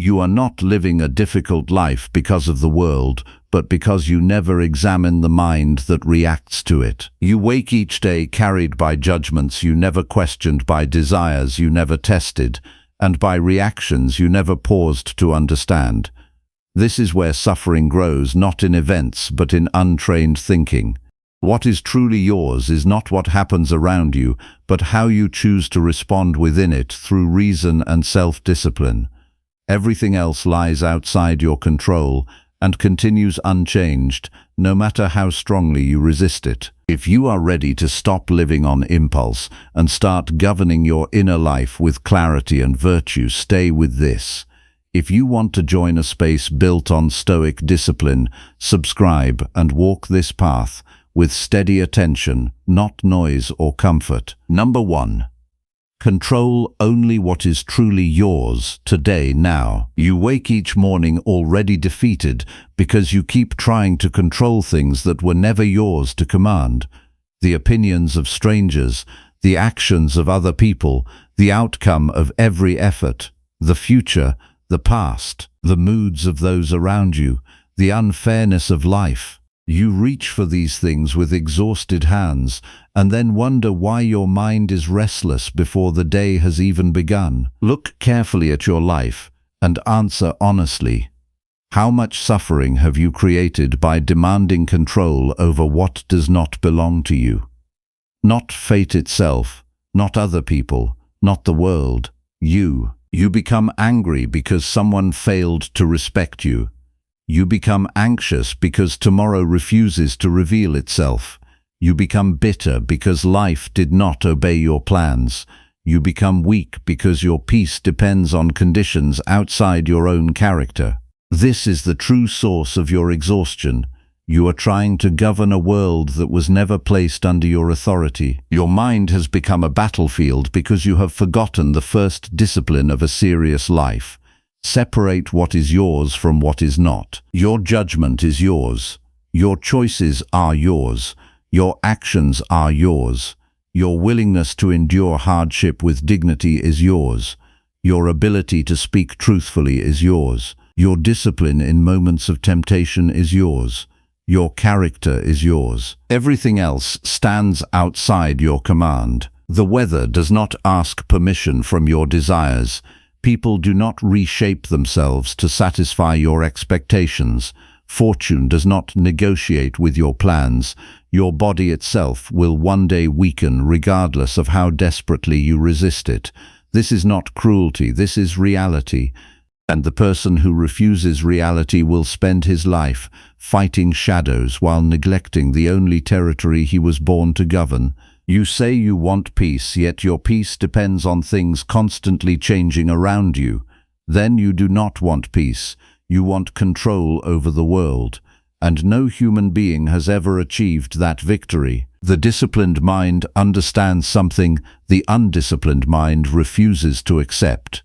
You are not living a difficult life because of the world, but because you never examine the mind that reacts to it. You wake each day carried by judgments you never questioned, by desires you never tested, and by reactions you never paused to understand. This is where suffering grows, not in events, but in untrained thinking. What is truly yours is not what happens around you, but how you choose to respond within it through reason and self-discipline. Everything else lies outside your control and continues unchanged, no matter how strongly you resist it. If you are ready to stop living on impulse and start governing your inner life with clarity and virtue, stay with this. If you want to join a space built on Stoic discipline, subscribe and walk this path with steady attention, not noise or comfort. Number 1. Control only what is truly yours, today, now. You wake each morning already defeated because you keep trying to control things that were never yours to command. The opinions of strangers, the actions of other people, the outcome of every effort, the future, the past, the moods of those around you, the unfairness of life. You reach for these things with exhausted hands and then wonder why your mind is restless before the day has even begun. Look carefully at your life and answer honestly. How much suffering have you created by demanding control over what does not belong to you? Not fate itself, not other people, not the world, you. You become angry because someone failed to respect you. You become anxious because tomorrow refuses to reveal itself. You become bitter because life did not obey your plans. You become weak because your peace depends on conditions outside your own character. This is the true source of your exhaustion. You are trying to govern a world that was never placed under your authority. Your mind has become a battlefield because you have forgotten the first discipline of a serious life. Separate what is yours from what is not. Your judgment is yours. Your choices are yours. Your actions are yours. Your willingness to endure hardship with dignity is yours. Your ability to speak truthfully is yours. Your discipline in moments of temptation is yours. Your character is yours. Everything else stands outside your command. The weather does not ask permission from your desires. People do not reshape themselves to satisfy your expectations. Fortune does not negotiate with your plans. Your body itself will one day weaken regardless of how desperately you resist it. This is not cruelty, this is reality. And the person who refuses reality will spend his life fighting shadows while neglecting the only territory he was born to govern. You say you want peace, yet your peace depends on things constantly changing around you. Then you do not want peace. You want control over the world. And no human being has ever achieved that victory. The disciplined mind understands something the undisciplined mind refuses to accept.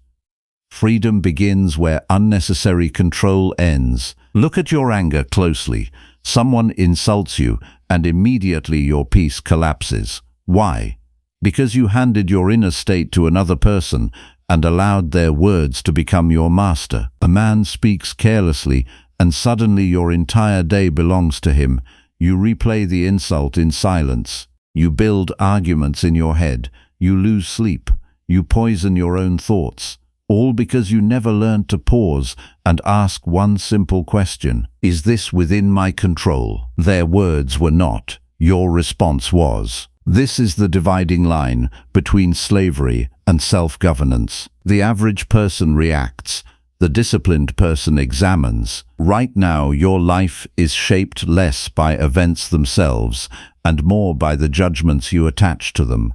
Freedom begins where unnecessary control ends. Look at your anger closely. Someone insults you, and immediately your peace collapses. Why? Because you handed your inner state to another person and allowed their words to become your master. A man speaks carelessly, and suddenly your entire day belongs to him. You replay the insult in silence. You build arguments in your head. You lose sleep. You poison your own thoughts. All because you never learned to pause and ask one simple question. Is this within my control? Their words were not. Your response was. This is the dividing line between slavery and self-governance. The average person reacts. The disciplined person examines. Right now, your life is shaped less by events themselves and more by the judgments you attach to them.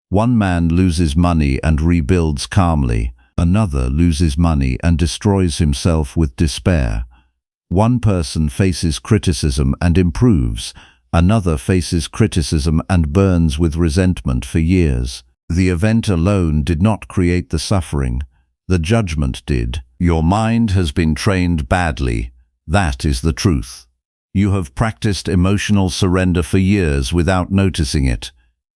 One man loses money and rebuilds calmly. Another loses money and destroys himself with despair. One person faces criticism and improves. Another faces criticism and burns with resentment for years. The event alone did not create the suffering. The judgment did. Your mind has been trained badly. That is the truth. You have practiced emotional surrender for years without noticing it.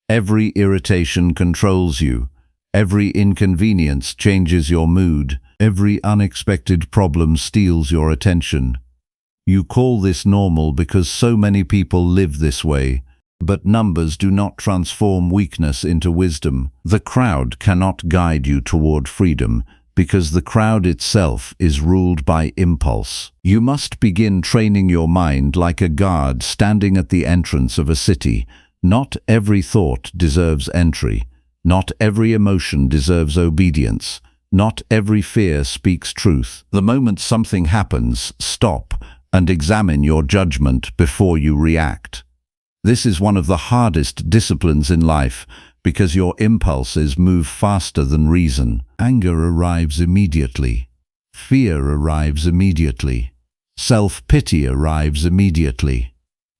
Every irritation controls you. Every inconvenience changes your mood. Every unexpected problem steals your attention. You call this normal because so many people live this way. But numbers do not transform weakness into wisdom. The crowd cannot guide you toward freedom, because the crowd itself is ruled by impulse. You must begin training your mind like a guard standing at the entrance of a city. Not every thought deserves entry. Not every emotion deserves obedience. Not every fear speaks truth. The moment something happens, stop and examine your judgment before you react. This is one of the hardest disciplines in life because your impulses move faster than reason. Anger arrives immediately. Fear arrives immediately. Self-pity arrives immediately.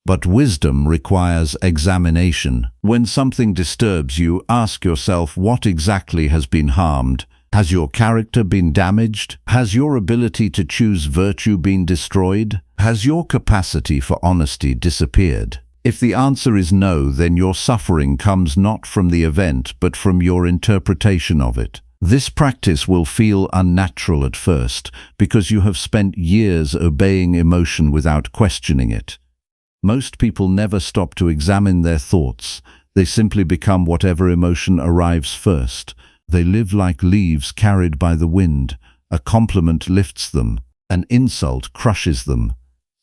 But wisdom requires examination. When something disturbs you, ask yourself what exactly has been harmed. Has your character been damaged? Has your ability to choose virtue been destroyed? Has your capacity for honesty disappeared? If the answer is no, then your suffering comes not from the event, but from your interpretation of it. This practice will feel unnatural at first, because you have spent years obeying emotion without questioning it. Most people never stop to examine their thoughts. They simply become whatever emotion arrives first. They live like leaves carried by the wind. A compliment lifts them. An insult crushes them.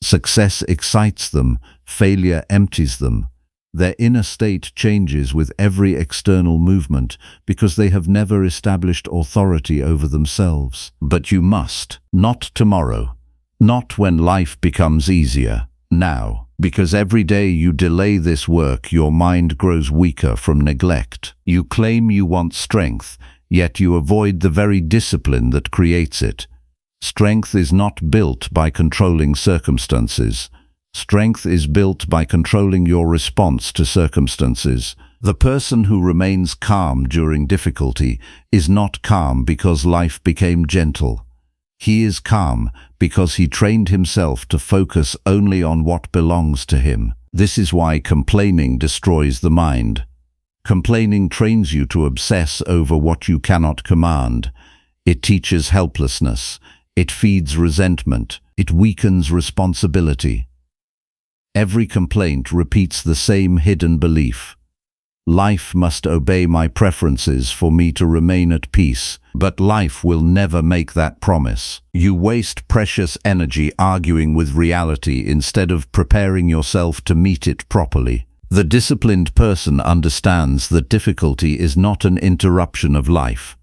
Success excites them. Failure empties them. Their inner state changes with every external movement because they have never established authority over themselves. But you must. Not tomorrow. Not when life becomes easier. Now. Because every day you delay this work, your mind grows weaker from neglect. You claim you want strength, yet you avoid the very discipline that creates it. Strength is not built by controlling circumstances. Strength is built by controlling your response to circumstances. The person who remains calm during difficulty is not calm because life became gentle. He is calm because he trained himself to focus only on what belongs to him. This is why complaining destroys the mind. Complaining trains you to obsess over what you cannot command. It teaches helplessness. It feeds resentment. It weakens responsibility. Every complaint repeats the same hidden belief. Life must obey my preferences for me to remain at peace, but life will never make that promise. You waste precious energy arguing with reality instead of preparing yourself to meet it properly. The disciplined person understands that difficulty is not an interruption of life.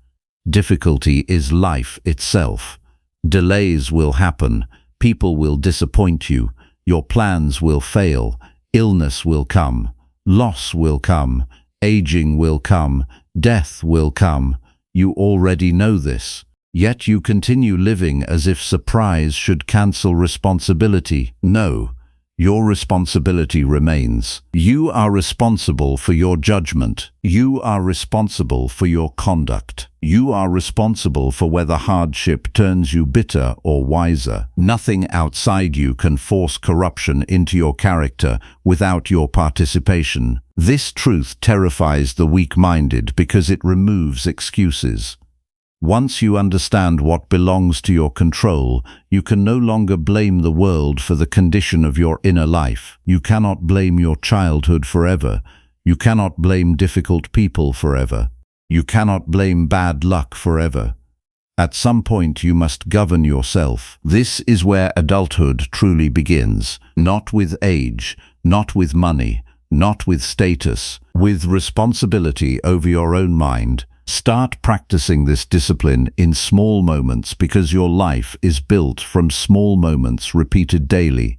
Difficulty is life itself. Delays will happen, people will disappoint you, your plans will fail, illness will come. Loss will come, aging will come, death will come. You already know this. Yet you continue living as if surprise should cancel responsibility. No, your responsibility remains. You are responsible for your judgment. You are responsible for your conduct. You are responsible for whether hardship turns you bitter or wiser. Nothing outside you can force corruption into your character without your participation. This truth terrifies the weak-minded because it removes excuses. Once you understand what belongs to your control, you can no longer blame the world for the condition of your inner life. You cannot blame your childhood forever. You cannot blame difficult people forever. You cannot blame bad luck forever. At some point you must govern yourself. This is where adulthood truly begins. Not with age, not with money, not with status, with responsibility over your own mind. Start practicing this discipline in small moments because your life is built from small moments repeated daily.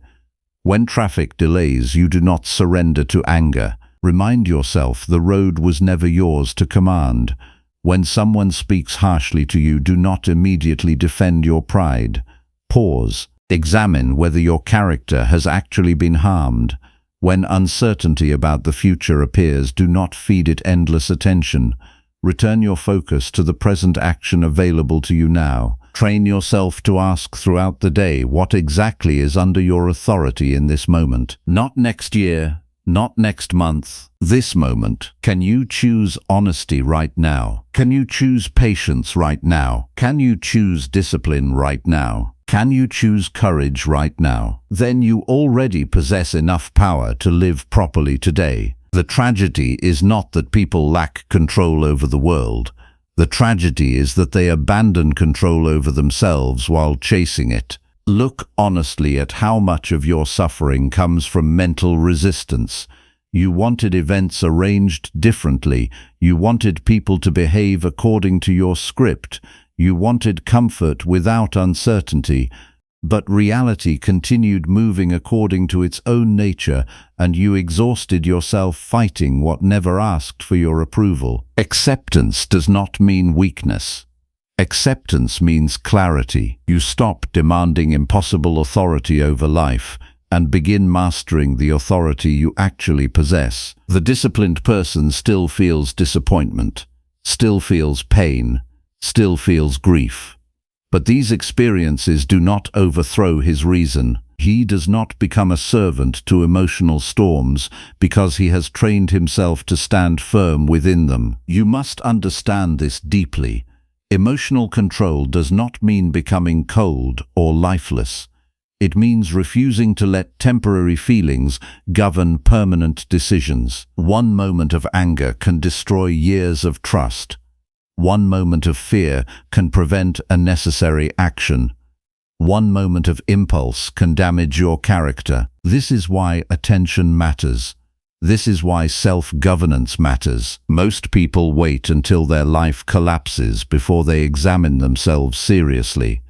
When traffic delays, you do not surrender to anger. Remind yourself the road was never yours to command. When someone speaks harshly to you, do not immediately defend your pride. Pause. Examine whether your character has actually been harmed. When uncertainty about the future appears, do not feed it endless attention. Return your focus to the present action available to you now. Train yourself to ask throughout the day what exactly is under your authority in this moment. Not next year, not next month, this moment. Can you choose honesty right now? Can you choose patience right now? Can you choose discipline right now? Can you choose courage right now? Then you already possess enough power to live properly today. The tragedy is not that people lack control over the world. The tragedy is that they abandon control over themselves while chasing it. Look honestly at how much of your suffering comes from mental resistance. You wanted events arranged differently. You wanted people to behave according to your script. You wanted comfort without uncertainty. But reality continued moving according to its own nature, and you exhausted yourself fighting what never asked for your approval. Acceptance does not mean weakness. Acceptance means clarity. You stop demanding impossible authority over life and begin mastering the authority you actually possess. The disciplined person still feels disappointment, still feels pain, still feels grief. But these experiences do not overthrow his reason. He does not become a servant to emotional storms because he has trained himself to stand firm within them. You must understand this deeply. Emotional control does not mean becoming cold or lifeless. It means refusing to let temporary feelings govern permanent decisions. One moment of anger can destroy years of trust. One moment of fear can prevent unnecessary action. One moment of impulse can damage your character. This is why attention matters. This is why self-governance matters. Most people wait until their life collapses before they examine themselves seriously.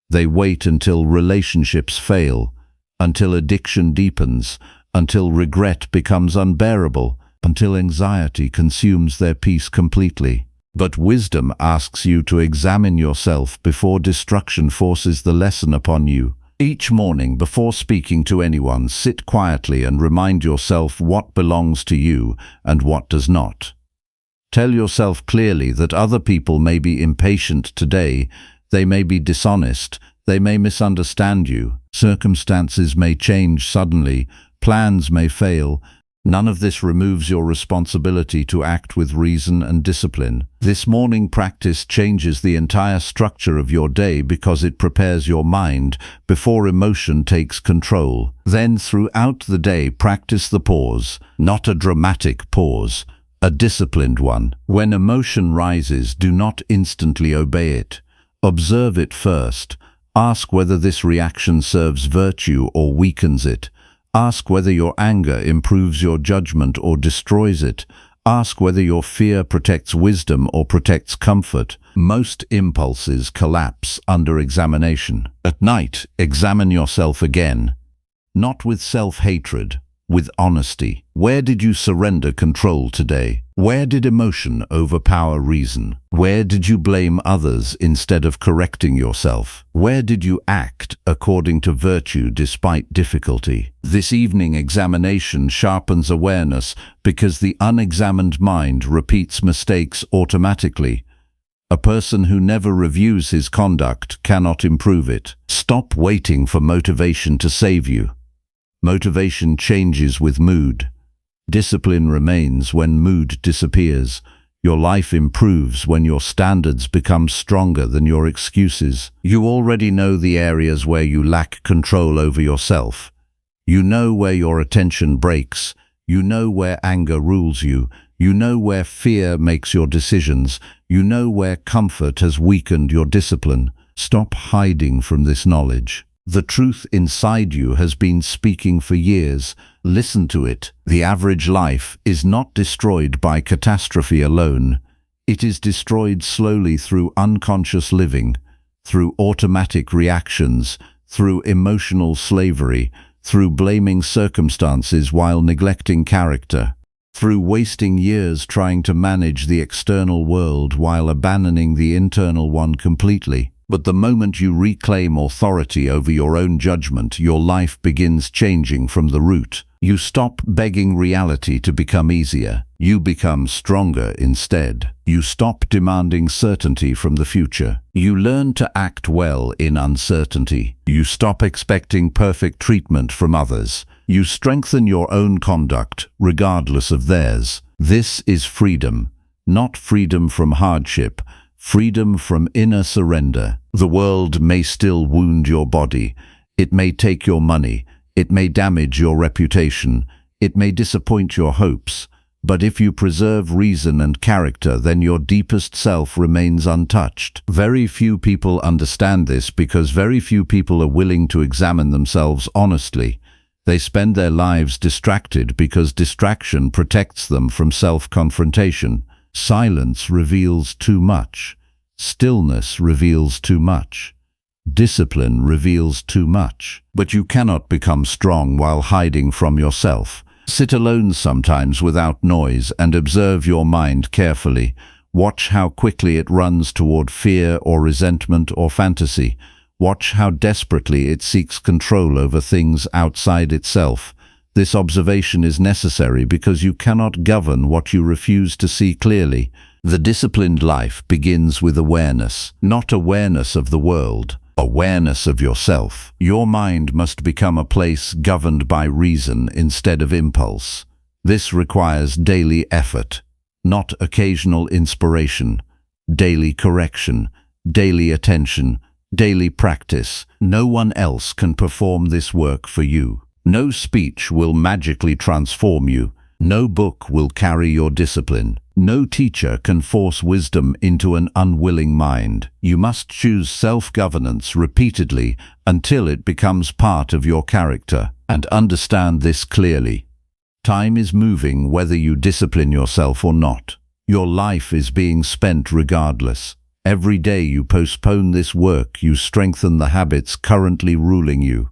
They wait until relationships fail, until addiction deepens, until regret becomes unbearable, until anxiety consumes their peace completely. But wisdom asks you to examine yourself before destruction forces the lesson upon you. Each morning, before speaking to anyone, sit quietly and remind yourself what belongs to you and what does not. Tell yourself clearly that other people may be impatient today, they may be dishonest, they may misunderstand you, circumstances may change suddenly, plans may fail. None of this removes your responsibility to act with reason and discipline. This morning practice changes the entire structure of your day because it prepares your mind before emotion takes control. Then throughout the day practice the pause, not a dramatic pause, a disciplined one. When emotion rises, do not instantly obey it. Observe it first. Ask whether this reaction serves virtue or weakens it. Ask whether your anger improves your judgment or destroys it. Ask whether your fear protects wisdom or protects comfort. Most impulses collapse under examination. At night, examine yourself again, not with self-hatred, with honesty. Where did you surrender control today? Where did emotion overpower reason? Where did you blame others instead of correcting yourself? Where did you act according to virtue despite difficulty? This evening examination sharpens awareness because the unexamined mind repeats mistakes automatically. A person who never reviews his conduct cannot improve it. Stop waiting for motivation to save you. Motivation changes with mood. Discipline remains when mood disappears. Your life improves when your standards become stronger than your excuses. You already know the areas where you lack control over yourself. You know where your attention breaks. You know where anger rules you. You know where fear makes your decisions. You know where comfort has weakened your discipline. Stop hiding from this knowledge. The truth inside you has been speaking for years. Listen to it. The average life is not destroyed by catastrophe alone. It is destroyed slowly through unconscious living, through automatic reactions, through emotional slavery, through blaming circumstances while neglecting character, through wasting years trying to manage the external world while abandoning the internal one completely. But the moment you reclaim authority over your own judgment, your life begins changing from the root. You stop begging reality to become easier. You become stronger instead. You stop demanding certainty from the future. You learn to act well in uncertainty. You stop expecting perfect treatment from others. You strengthen your own conduct, regardless of theirs. This is freedom, not freedom from hardship, freedom from inner surrender. The world may still wound your body. It may take your money. It may damage your reputation. It may disappoint your hopes. But if you preserve reason and character, then your deepest self remains untouched. Very few people understand this because very few people are willing to examine themselves honestly. They spend their lives distracted because distraction protects them from self-confrontation. Silence reveals too much. Stillness reveals too much. Discipline reveals too much. But you cannot become strong while hiding from yourself. Sit alone sometimes without noise and observe your mind carefully. Watch how quickly it runs toward fear or resentment or fantasy. Watch how desperately it seeks control over things outside itself. This observation is necessary because you cannot govern what you refuse to see clearly. The disciplined life begins with awareness, not awareness of the world. Awareness of yourself. Your mind must become a place governed by reason instead of impulse. This requires daily effort, not occasional inspiration, daily correction, daily attention, daily practice. No one else can perform this work for you. No speech will magically transform you. No book will carry your discipline. No teacher can force wisdom into an unwilling mind. You must choose self-governance repeatedly until it becomes part of your character. And understand this clearly. Time is moving whether you discipline yourself or not. Your life is being spent regardless. Every day you postpone this work, you strengthen the habits currently ruling you.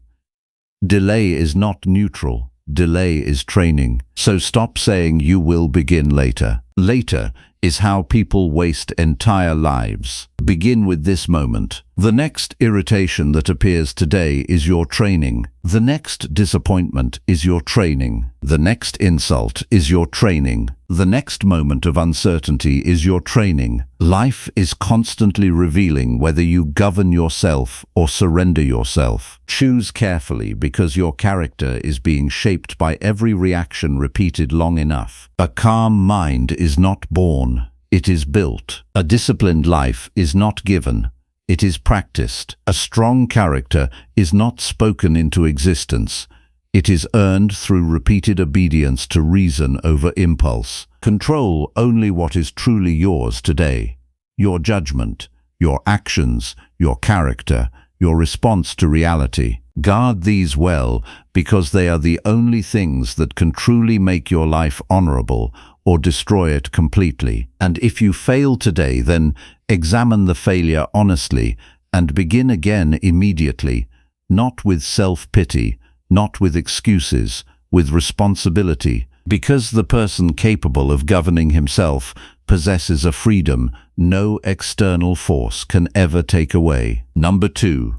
Delay is not neutral. Delay is training. So stop saying you will begin later. Later is how people waste entire lives. Begin with this moment. The next irritation that appears today is your training. The next disappointment is your training. The next insult is your training. The next moment of uncertainty is your training. Life is constantly revealing whether you govern yourself or surrender yourself. Choose carefully because your character is being shaped by every reaction repeated long enough. A calm mind is not born, it is built. A disciplined life is not given, it is practiced. A strong character is not spoken into existence. It is earned through repeated obedience to reason over impulse. Control only what is truly yours today. Your judgment, your actions, your character, your response to reality. Guard these well because they are the only things that can truly make your life honorable or destroy it completely. And if you fail today, then examine the failure honestly and begin again immediately, not with self-pity, not with excuses, with responsibility, because the person capable of governing himself possesses a freedom no external force can ever take away. Number 2.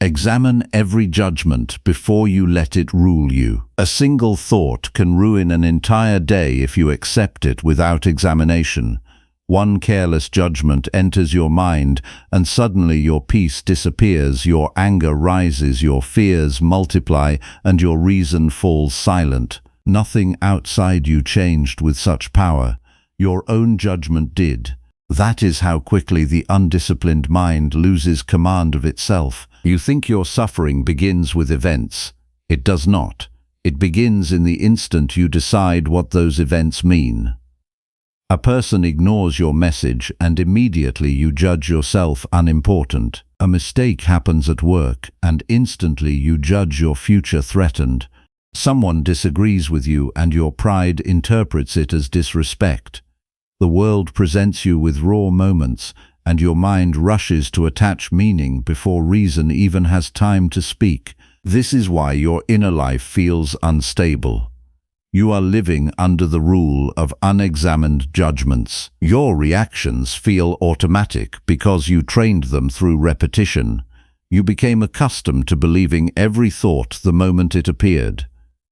Examine every judgment before you let it rule you. A single thought can ruin an entire day if you accept it without examination. One careless judgment enters your mind, and suddenly your peace disappears, your anger rises, your fears multiply, and your reason falls silent. Nothing outside you changed with such power. Your own judgment did. That is how quickly the undisciplined mind loses command of itself. You think your suffering begins with events. It does not. It begins in the instant you decide what those events mean. A person ignores your message and immediately you judge yourself unimportant. A mistake happens at work and instantly you judge your future threatened. Someone disagrees with you and your pride interprets it as disrespect. The world presents you with raw moments and your mind rushes to attach meaning before reason even has time to speak. This is why your inner life feels unstable. You are living under the rule of unexamined judgments. Your reactions feel automatic because you trained them through repetition. You became accustomed to believing every thought the moment it appeared.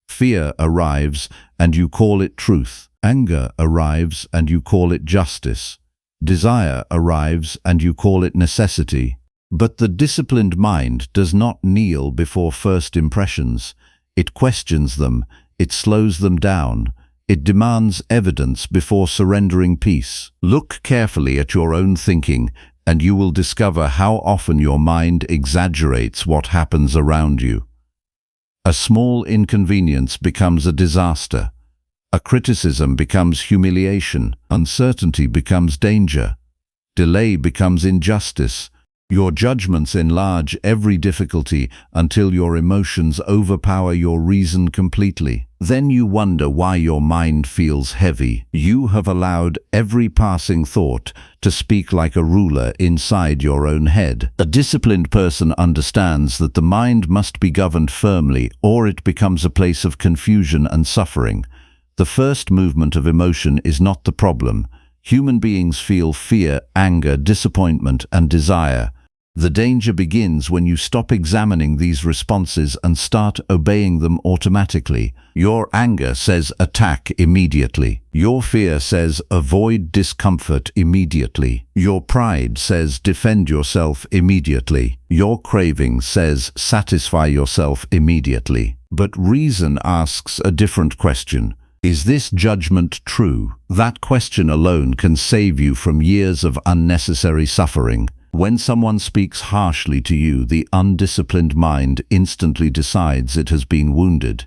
Fear arrives and you call it truth. Anger arrives and you call it justice. Desire arrives and you call it necessity. But the disciplined mind does not kneel before first impressions. It questions them, it slows them down, it demands evidence before surrendering peace. Look carefully at your own thinking, and you will discover how often your mind exaggerates what happens around you. A small inconvenience becomes a disaster. A criticism becomes humiliation. Uncertainty becomes danger. Delay becomes injustice. Your judgments enlarge every difficulty until your emotions overpower your reason completely. Then you wonder why your mind feels heavy. You have allowed every passing thought to speak like a ruler inside your own head. A disciplined person understands that the mind must be governed firmly, or it becomes a place of confusion and suffering. The first movement of emotion is not the problem. Human beings feel fear, anger, disappointment, and desire. The danger begins when you stop examining these responses and start obeying them automatically. Your anger says attack immediately. Your fear says avoid discomfort immediately. Your pride says defend yourself immediately. Your craving says satisfy yourself immediately. But reason asks a different question. Is this judgment true? That question alone can save you from years of unnecessary suffering. When someone speaks harshly to you, the undisciplined mind instantly decides it has been wounded.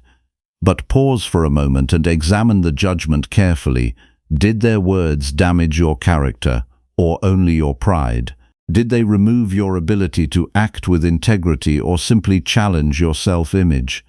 But pause for a moment and examine the judgment carefully. Did their words damage your character, or only your pride? Did they remove your ability to act with integrity, or simply challenge your self-image?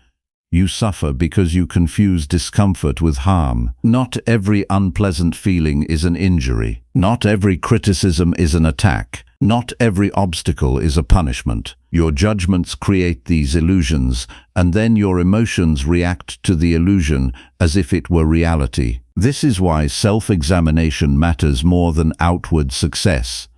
You suffer because you confuse discomfort with harm. Not every unpleasant feeling is an injury. Not every criticism is an attack. Not every obstacle is a punishment. Your judgments create these illusions, and then your emotions react to the illusion as if it were reality. This is why self-examination matters more than outward success.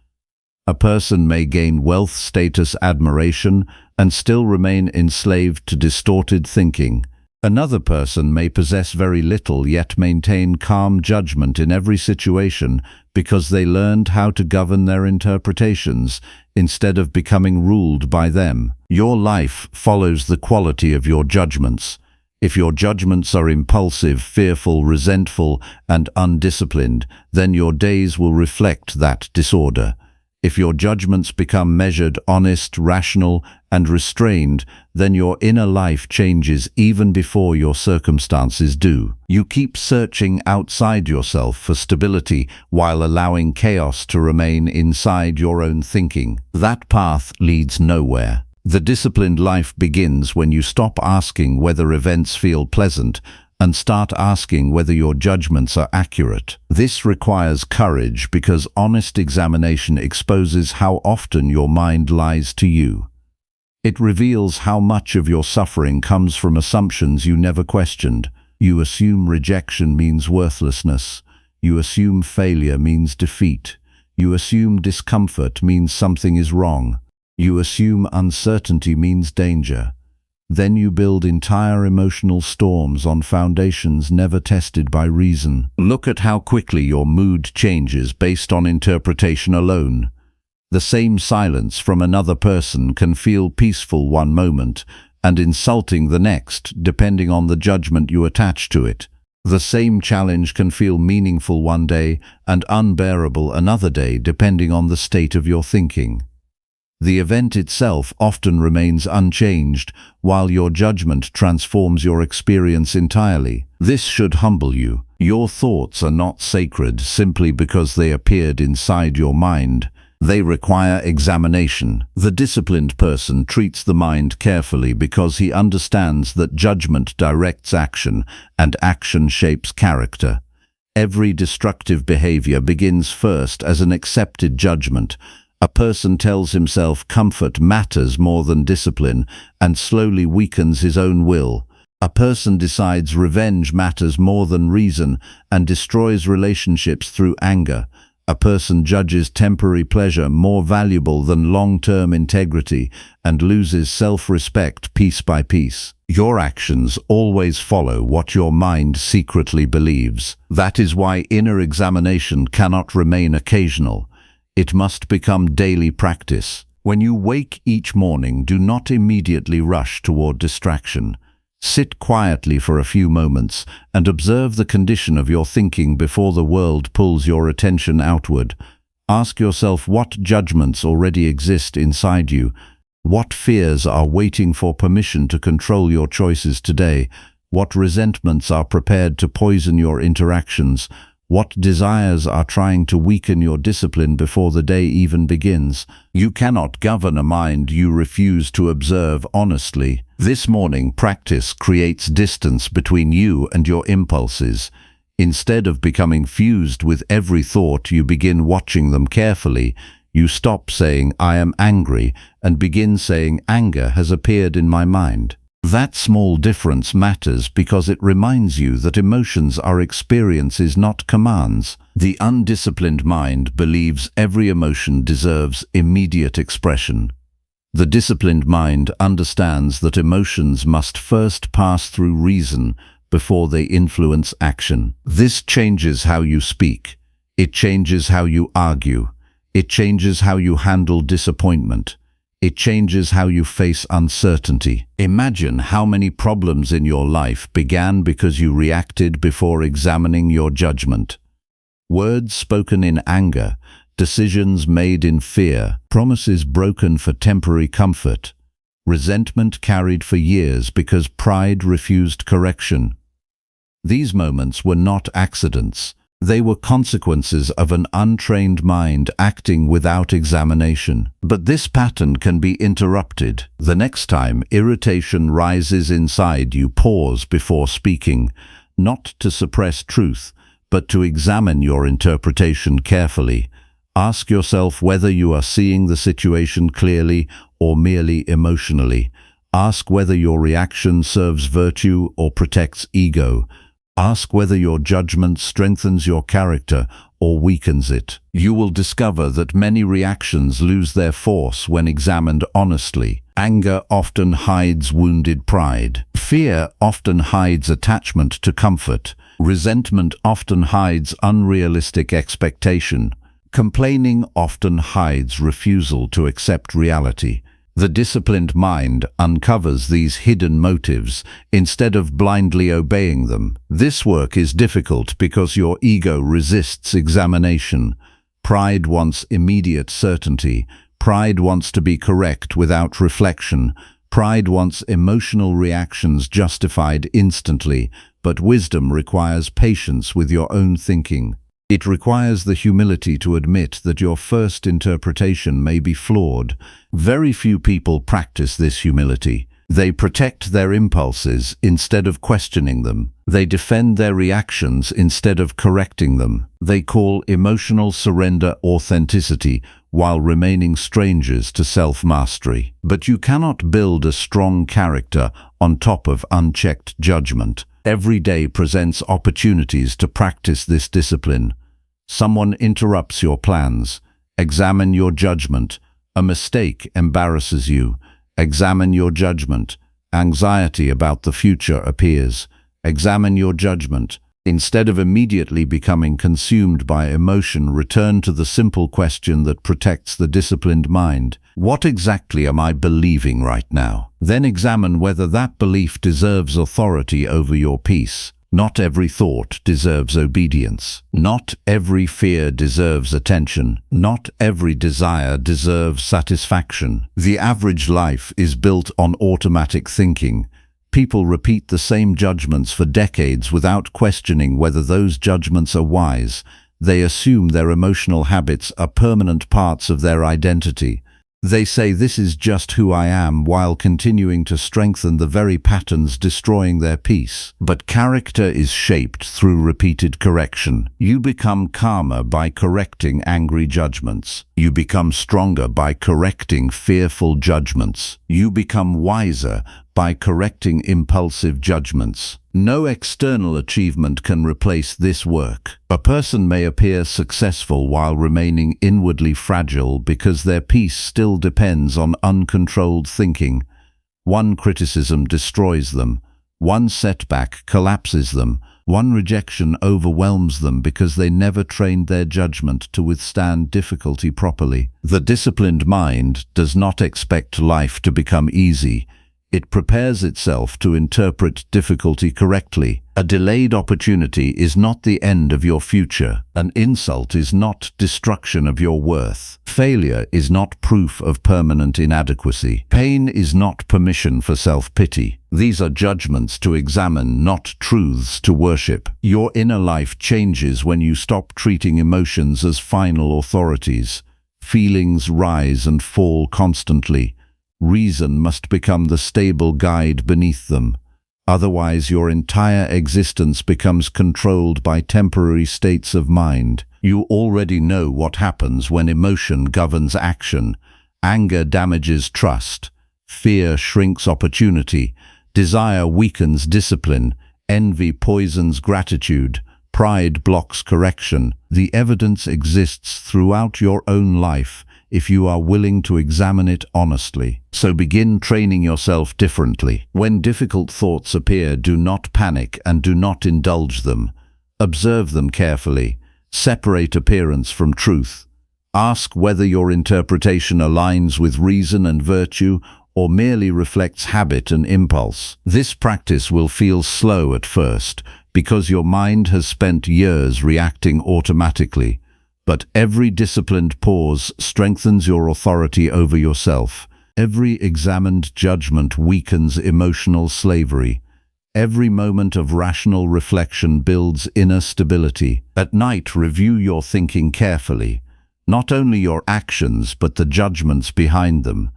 A person may gain wealth, status, admiration, and still remain enslaved to distorted thinking. Another person may possess very little yet maintain calm judgment in every situation because they learned how to govern their interpretations instead of becoming ruled by them. Your life follows the quality of your judgments. If your judgments are impulsive, fearful, resentful, and undisciplined, then your days will reflect that disorder. If your judgments become measured, honest, rational, and restrained, then your inner life changes even before your circumstances do. You keep searching outside yourself for stability while allowing chaos to remain inside your own thinking. That path leads nowhere. The disciplined life begins when you stop asking whether events feel pleasant and start asking whether your judgments are accurate. This requires courage because honest examination exposes how often your mind lies to you. It reveals how much of your suffering comes from assumptions you never questioned. You assume rejection means worthlessness. You assume failure means defeat. You assume discomfort means something is wrong. You assume uncertainty means danger. Then you build entire emotional storms on foundations never tested by reason. Look at how quickly your mood changes based on interpretation alone. The same silence from another person can feel peaceful one moment and insulting the next, depending on the judgment you attach to it. The same challenge can feel meaningful one day and unbearable another day, depending on the state of your thinking. The event itself often remains unchanged, while your judgment transforms your experience entirely. This should humble you. Your thoughts are not sacred simply because they appeared inside your mind. They require examination. The disciplined person treats the mind carefully because he understands that judgment directs action, and action shapes character. Every destructive behavior begins first as an accepted judgment. A person tells himself comfort matters more than discipline and slowly weakens his own will. A person decides revenge matters more than reason and destroys relationships through anger. A person judges temporary pleasure more valuable than long-term integrity and loses self-respect piece by piece. Your actions always follow what your mind secretly believes. That is why inner examination cannot remain occasional. It must become daily practice. When you wake each morning, do not immediately rush toward distraction. Sit quietly for a few moments and observe the condition of your thinking before the world pulls your attention outward. Ask yourself what judgments already exist inside you. What fears are waiting for permission to control your choices today? What resentments are prepared to poison your interactions? What desires are trying to weaken your discipline before the day even begins? You cannot govern a mind you refuse to observe honestly. This morning practice creates distance between you and your impulses. Instead of becoming fused with every thought, you begin watching them carefully. You stop saying, "I am angry," and begin saying, "Anger has appeared in my mind." That small difference matters because it reminds you that emotions are experiences, not commands. The undisciplined mind believes every emotion deserves immediate expression. The disciplined mind understands that emotions must first pass through reason before they influence action. This changes how you speak. It changes how you argue. It changes how you handle disappointment. It changes how you face uncertainty. Imagine how many problems in your life began because you reacted before examining your judgment. Words spoken in anger, decisions made in fear, promises broken for temporary comfort, resentment carried for years because pride refused correction. These moments were not accidents. They were consequences of an untrained mind acting without examination. But this pattern can be interrupted. The next time irritation rises inside you, pause before speaking, not to suppress truth, but to examine your interpretation carefully. Ask yourself whether you are seeing the situation clearly or merely emotionally. Ask whether your reaction serves virtue or protects ego. Ask whether your judgment strengthens your character or weakens it. You will discover that many reactions lose their force when examined honestly. Anger often hides wounded pride. Fear often hides attachment to comfort. Resentment often hides unrealistic expectation. Complaining often hides refusal to accept reality. The disciplined mind uncovers these hidden motives instead of blindly obeying them. This work is difficult because your ego resists examination. Pride wants immediate certainty. Pride wants to be correct without reflection. Pride wants emotional reactions justified instantly, but wisdom requires patience with your own thinking. It requires the humility to admit that your first interpretation may be flawed. Very few people practice this humility. They protect their impulses instead of questioning them. They defend their reactions instead of correcting them. They call emotional surrender authenticity while remaining strangers to self-mastery. But you cannot build a strong character on top of unchecked judgment. Every day presents opportunities to practice this discipline. Someone interrupts your plans. Examine your judgment. A mistake embarrasses you. Examine your judgment. Anxiety about the future appears. Examine your judgment. Instead of immediately becoming consumed by emotion, return to the simple question that protects the disciplined mind. What exactly am I believing right now? Then examine whether that belief deserves authority over your peace. Not every thought deserves obedience. Not every fear deserves attention. Not every desire deserves satisfaction. The average life is built on automatic thinking. People repeat the same judgments for decades without questioning whether those judgments are wise. They assume their emotional habits are permanent parts of their identity. They say, "This is just who I am," while continuing to strengthen the very patterns destroying their peace. But character is shaped through repeated correction. You become calmer by correcting angry judgments. You become stronger by correcting fearful judgments. You become wiser by correcting impulsive judgments. No external achievement can replace this work. A person may appear successful while remaining inwardly fragile because their peace still depends on uncontrolled thinking. One criticism destroys them. One setback collapses them. One rejection overwhelms them because they never trained their judgment to withstand difficulty properly. The disciplined mind does not expect life to become easy. It prepares itself to interpret difficulty correctly. A delayed opportunity is not the end of your future. An insult is not destruction of your worth. Failure is not proof of permanent inadequacy. Pain is not permission for self-pity. These are judgments to examine, not truths to worship. Your inner life changes when you stop treating emotions as final authorities. Feelings rise and fall constantly. Reason must become the stable guide beneath them. Otherwise, your entire existence becomes controlled by temporary states of mind. You already know what happens when emotion governs action. Anger damages trust. Fear shrinks opportunity. Desire weakens discipline. Envy poisons gratitude. Pride blocks correction. The evidence exists throughout your own life if you are willing to examine it honestly. So begin training yourself differently. When difficult thoughts appear, do not panic and do not indulge them. Observe them carefully. Separate appearance from truth. Ask whether your interpretation aligns with reason and virtue or merely reflects habit and impulse. This practice will feel slow at first because your mind has spent years reacting automatically. But every disciplined pause strengthens your authority over yourself. Every examined judgment weakens emotional slavery. Every moment of rational reflection builds inner stability. At night, review your thinking carefully. Not only your actions, but the judgments behind them.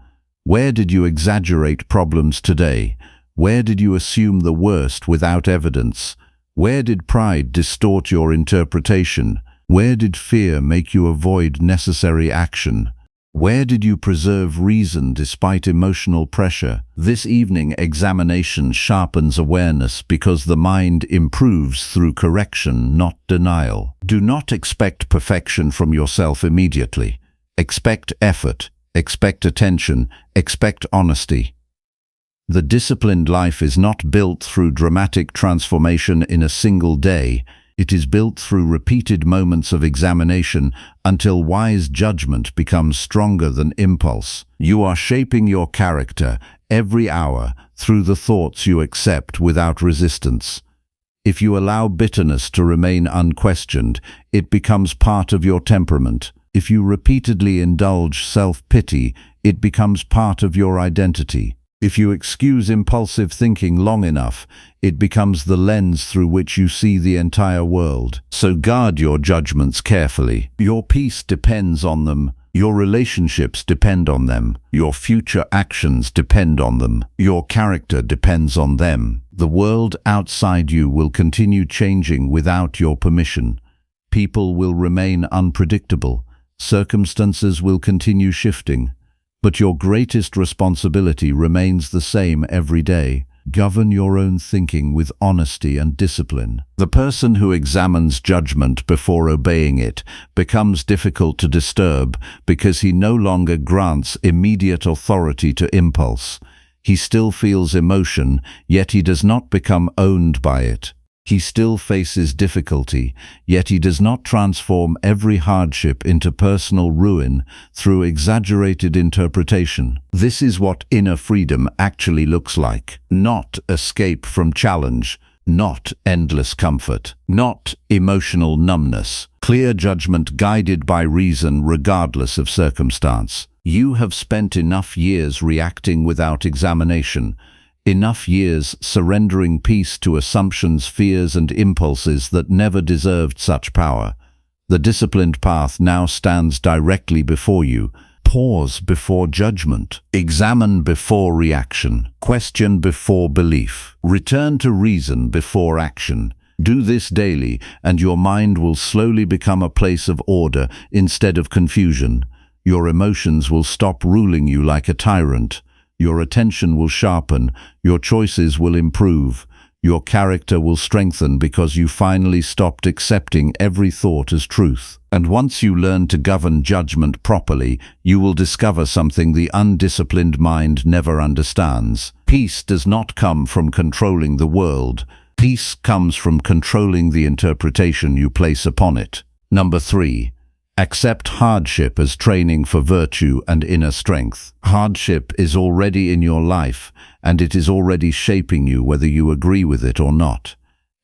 Where did you exaggerate problems today? Where did you assume the worst without evidence? Where did pride distort your interpretation? Where did fear make you avoid necessary action? Where did you preserve reason despite emotional pressure? This evening examination sharpens awareness because the mind improves through correction, not denial. Do not expect perfection from yourself immediately. Expect effort, expect attention, expect honesty. The disciplined life is not built through dramatic transformation in a single day. It is built through repeated moments of examination until wise judgment becomes stronger than impulse. You are shaping your character every hour through the thoughts you accept without resistance. If you allow bitterness to remain unquestioned, it becomes part of your temperament. If you repeatedly indulge self-pity, it becomes part of your identity. If you excuse impulsive thinking long enough, it becomes the lens through which you see the entire world. So guard your judgments carefully. Your peace depends on them. Your relationships depend on them. Your future actions depend on them. Your character depends on them. The world outside you will continue changing without your permission. People will remain unpredictable. Circumstances will continue shifting. But your greatest responsibility remains the same every day. Govern your own thinking with honesty and discipline. The person who examines judgment before obeying it becomes difficult to disturb because he no longer grants immediate authority to impulse. He still feels emotion, yet he does not become owned by it. He still faces difficulty, yet he does not transform every hardship into personal ruin through exaggerated interpretation. This is what inner freedom actually looks like. Not escape from challenge, not endless comfort, not emotional numbness. Clear judgment guided by reason regardless of circumstance. You have spent enough years reacting without examination. Enough years surrendering peace to assumptions, fears, and impulses that never deserved such power. The disciplined path now stands directly before you. Pause before judgment. Examine before reaction. Question before belief. Return to reason before action. Do this daily, and your mind will slowly become a place of order instead of confusion. Your emotions will stop ruling you like a tyrant. Your attention will sharpen, your choices will improve, your character will strengthen because you finally stopped accepting every thought as truth. And once you learn to govern judgment properly, you will discover something the undisciplined mind never understands. Peace does not come from controlling the world. Peace comes from controlling the interpretation you place upon it. Number 3. Accept hardship as training for virtue and inner strength. Hardship is already in your life, and it is already shaping you whether you agree with it or not.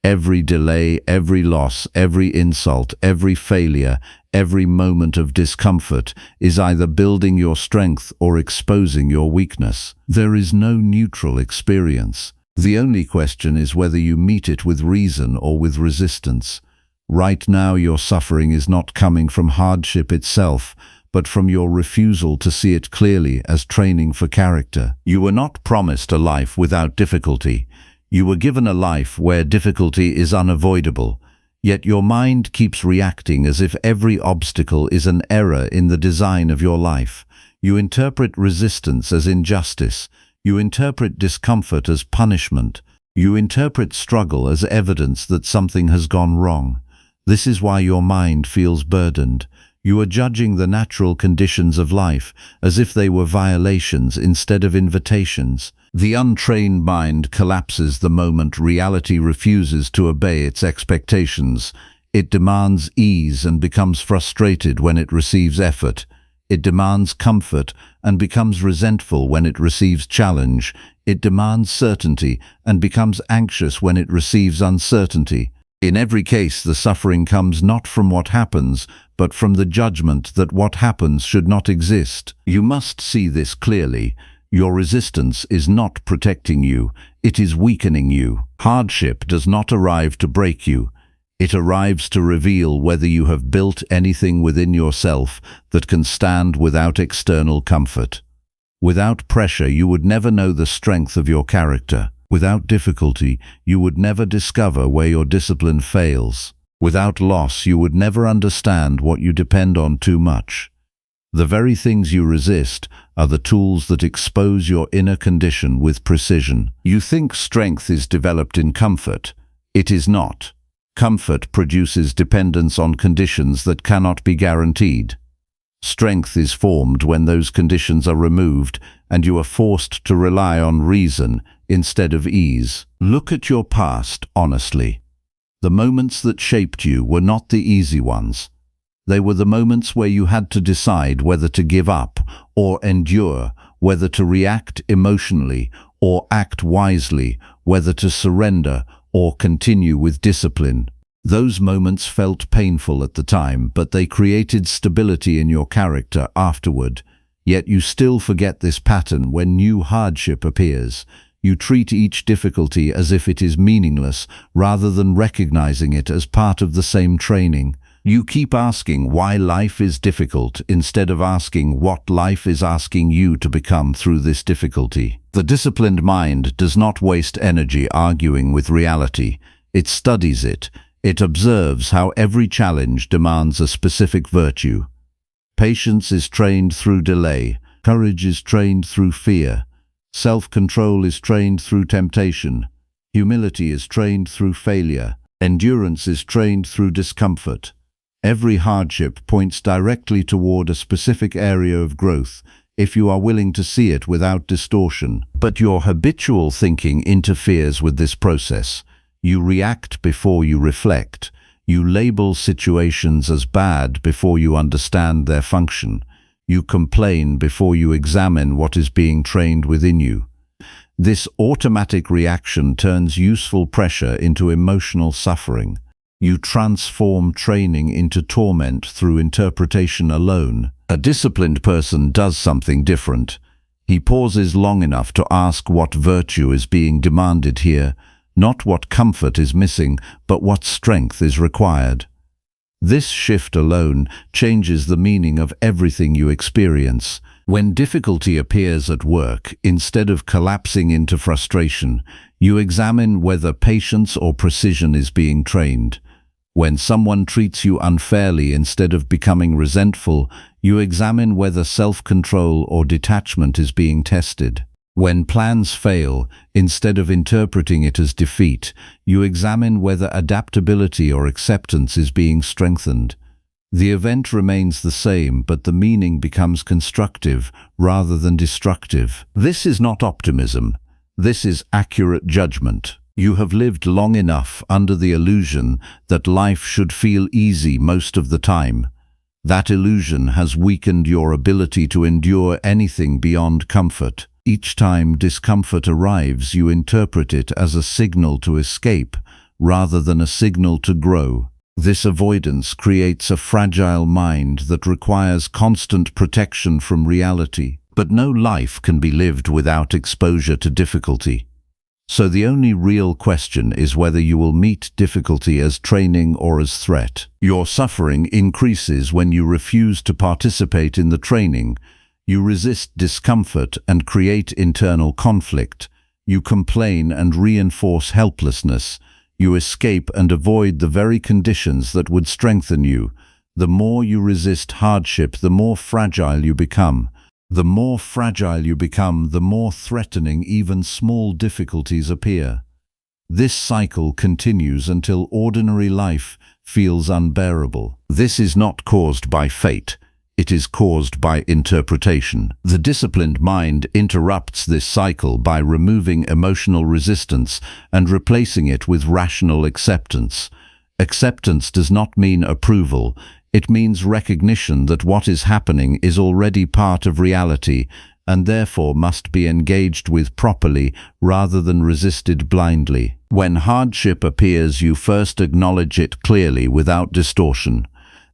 Every delay, every loss, every insult, every failure, every moment of discomfort is either building your strength or exposing your weakness. There is no neutral experience. The only question is whether you meet it with reason or with resistance. Right now, your suffering is not coming from hardship itself, but from your refusal to see it clearly as training for character. You were not promised a life without difficulty. You were given a life where difficulty is unavoidable, yet your mind keeps reacting as if every obstacle is an error in the design of your life. You interpret resistance as injustice. You interpret discomfort as punishment. You interpret struggle as evidence that something has gone wrong. This is why your mind feels burdened. You are judging the natural conditions of life as if they were violations instead of invitations. The untrained mind collapses the moment reality refuses to obey its expectations. It demands ease and becomes frustrated when it receives effort. It demands comfort and becomes resentful when it receives challenge. It demands certainty and becomes anxious when it receives uncertainty. In every case, the suffering comes not from what happens, but from the judgment that what happens should not exist. You must see this clearly. Your resistance is not protecting you, it is weakening you. Hardship does not arrive to break you. It arrives to reveal whether you have built anything within yourself that can stand without external comfort. Without pressure, you would never know the strength of your character. Without difficulty, you would never discover where your discipline fails. Without loss, you would never understand what you depend on too much. The very things you resist are the tools that expose your inner condition with precision. You think strength is developed in comfort. It is not. Comfort produces dependence on conditions that cannot be guaranteed. Strength is formed when those conditions are removed and you are forced to rely on reason instead of ease. Look at your past honestly. The moments that shaped you were not the easy ones. They were the moments where you had to decide whether to give up or endure, whether to react emotionally or act wisely, whether to surrender or continue with discipline. Those moments felt painful at the time, but they created stability in your character afterward. Yet you still forget this pattern when new hardship appears. You treat each difficulty as if it is meaningless, rather than recognizing it as part of the same training. You keep asking why life is difficult instead of asking what life is asking you to become through this difficulty. The disciplined mind does not waste energy arguing with reality. It studies it. It observes how every challenge demands a specific virtue. Patience is trained through delay. Courage is trained through fear. Self-control is trained through temptation. Humility is trained through failure. Endurance is trained through discomfort. Every hardship points directly toward a specific area of growth, if you are willing to see it without distortion. But your habitual thinking interferes with this process. You react before you reflect. You label situations as bad before you understand their function. You complain before you examine what is being trained within you. This automatic reaction turns useful pressure into emotional suffering. You transform training into torment through interpretation alone. A disciplined person does something different. He pauses long enough to ask what virtue is being demanded here, not what comfort is missing, but what strength is required. This shift alone changes the meaning of everything you experience. When difficulty appears at work, instead of collapsing into frustration, you examine whether patience or precision is being trained. When someone treats you unfairly, instead of becoming resentful, you examine whether self-control or detachment is being tested. When plans fail, instead of interpreting it as defeat, you examine whether adaptability or acceptance is being strengthened. The event remains the same, but the meaning becomes constructive rather than destructive. This is not optimism. This is accurate judgment. You have lived long enough under the illusion that life should feel easy most of the time. That illusion has weakened your ability to endure anything beyond comfort. Each time discomfort arrives, you interpret it as a signal to escape, rather than a signal to grow. This avoidance creates a fragile mind that requires constant protection from reality. But no life can be lived without exposure to difficulty. So the only real question is whether you will meet difficulty as training or as threat. Your suffering increases when you refuse to participate in the training. You resist discomfort and create internal conflict. You complain and reinforce helplessness. You escape and avoid the very conditions that would strengthen you. The more you resist hardship, the more fragile you become. The more fragile you become, the more threatening even small difficulties appear. This cycle continues until ordinary life feels unbearable. This is not caused by fate. It is caused by interpretation. The disciplined mind interrupts this cycle by removing emotional resistance and replacing it with rational acceptance. Acceptance does not mean approval. It means recognition that what is happening is already part of reality and therefore must be engaged with properly rather than resisted blindly. When hardship appears, you first acknowledge it clearly without distortion.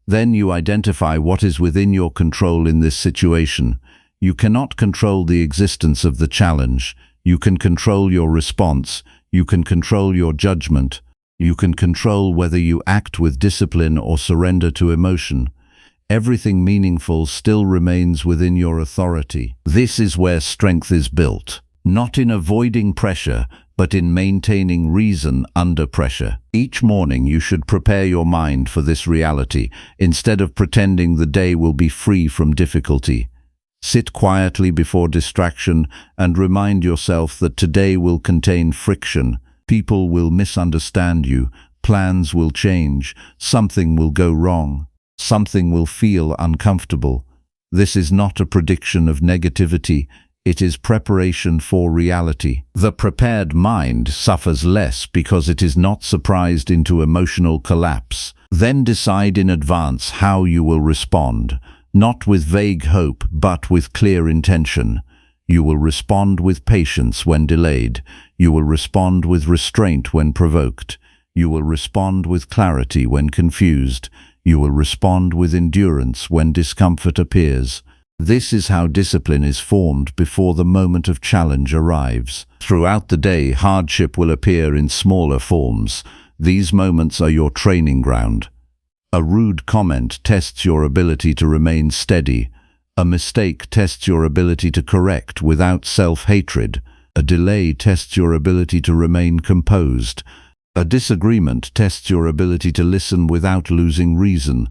Then you identify what is within your control in this situation. You cannot control the existence of the challenge. You can control your response. You can control your judgment. You can control whether you act with discipline or surrender to emotion. Everything meaningful still remains within your authority. This is where strength is built, not in avoiding pressure, but in maintaining reason under pressure. Each morning you should prepare your mind for this reality, instead of pretending the day will be free from difficulty. Sit quietly before distraction and remind yourself that today will contain friction. People will misunderstand you, plans will change, something will go wrong, something will feel uncomfortable. This is not a prediction of negativity, it is preparation for reality. The prepared mind suffers less because it is not surprised into emotional collapse. Then decide in advance how you will respond, not with vague hope but with clear intention. You will respond with patience when delayed. You will respond with restraint when provoked. You will respond with clarity when confused. You will respond with endurance when discomfort appears. This is how discipline is formed before the moment of challenge arrives. Throughout the day, hardship will appear in smaller forms. These moments are your training ground. A rude comment tests your ability to remain steady. A mistake tests your ability to correct without self-hatred. A delay tests your ability to remain composed. A disagreement tests your ability to listen without losing reason.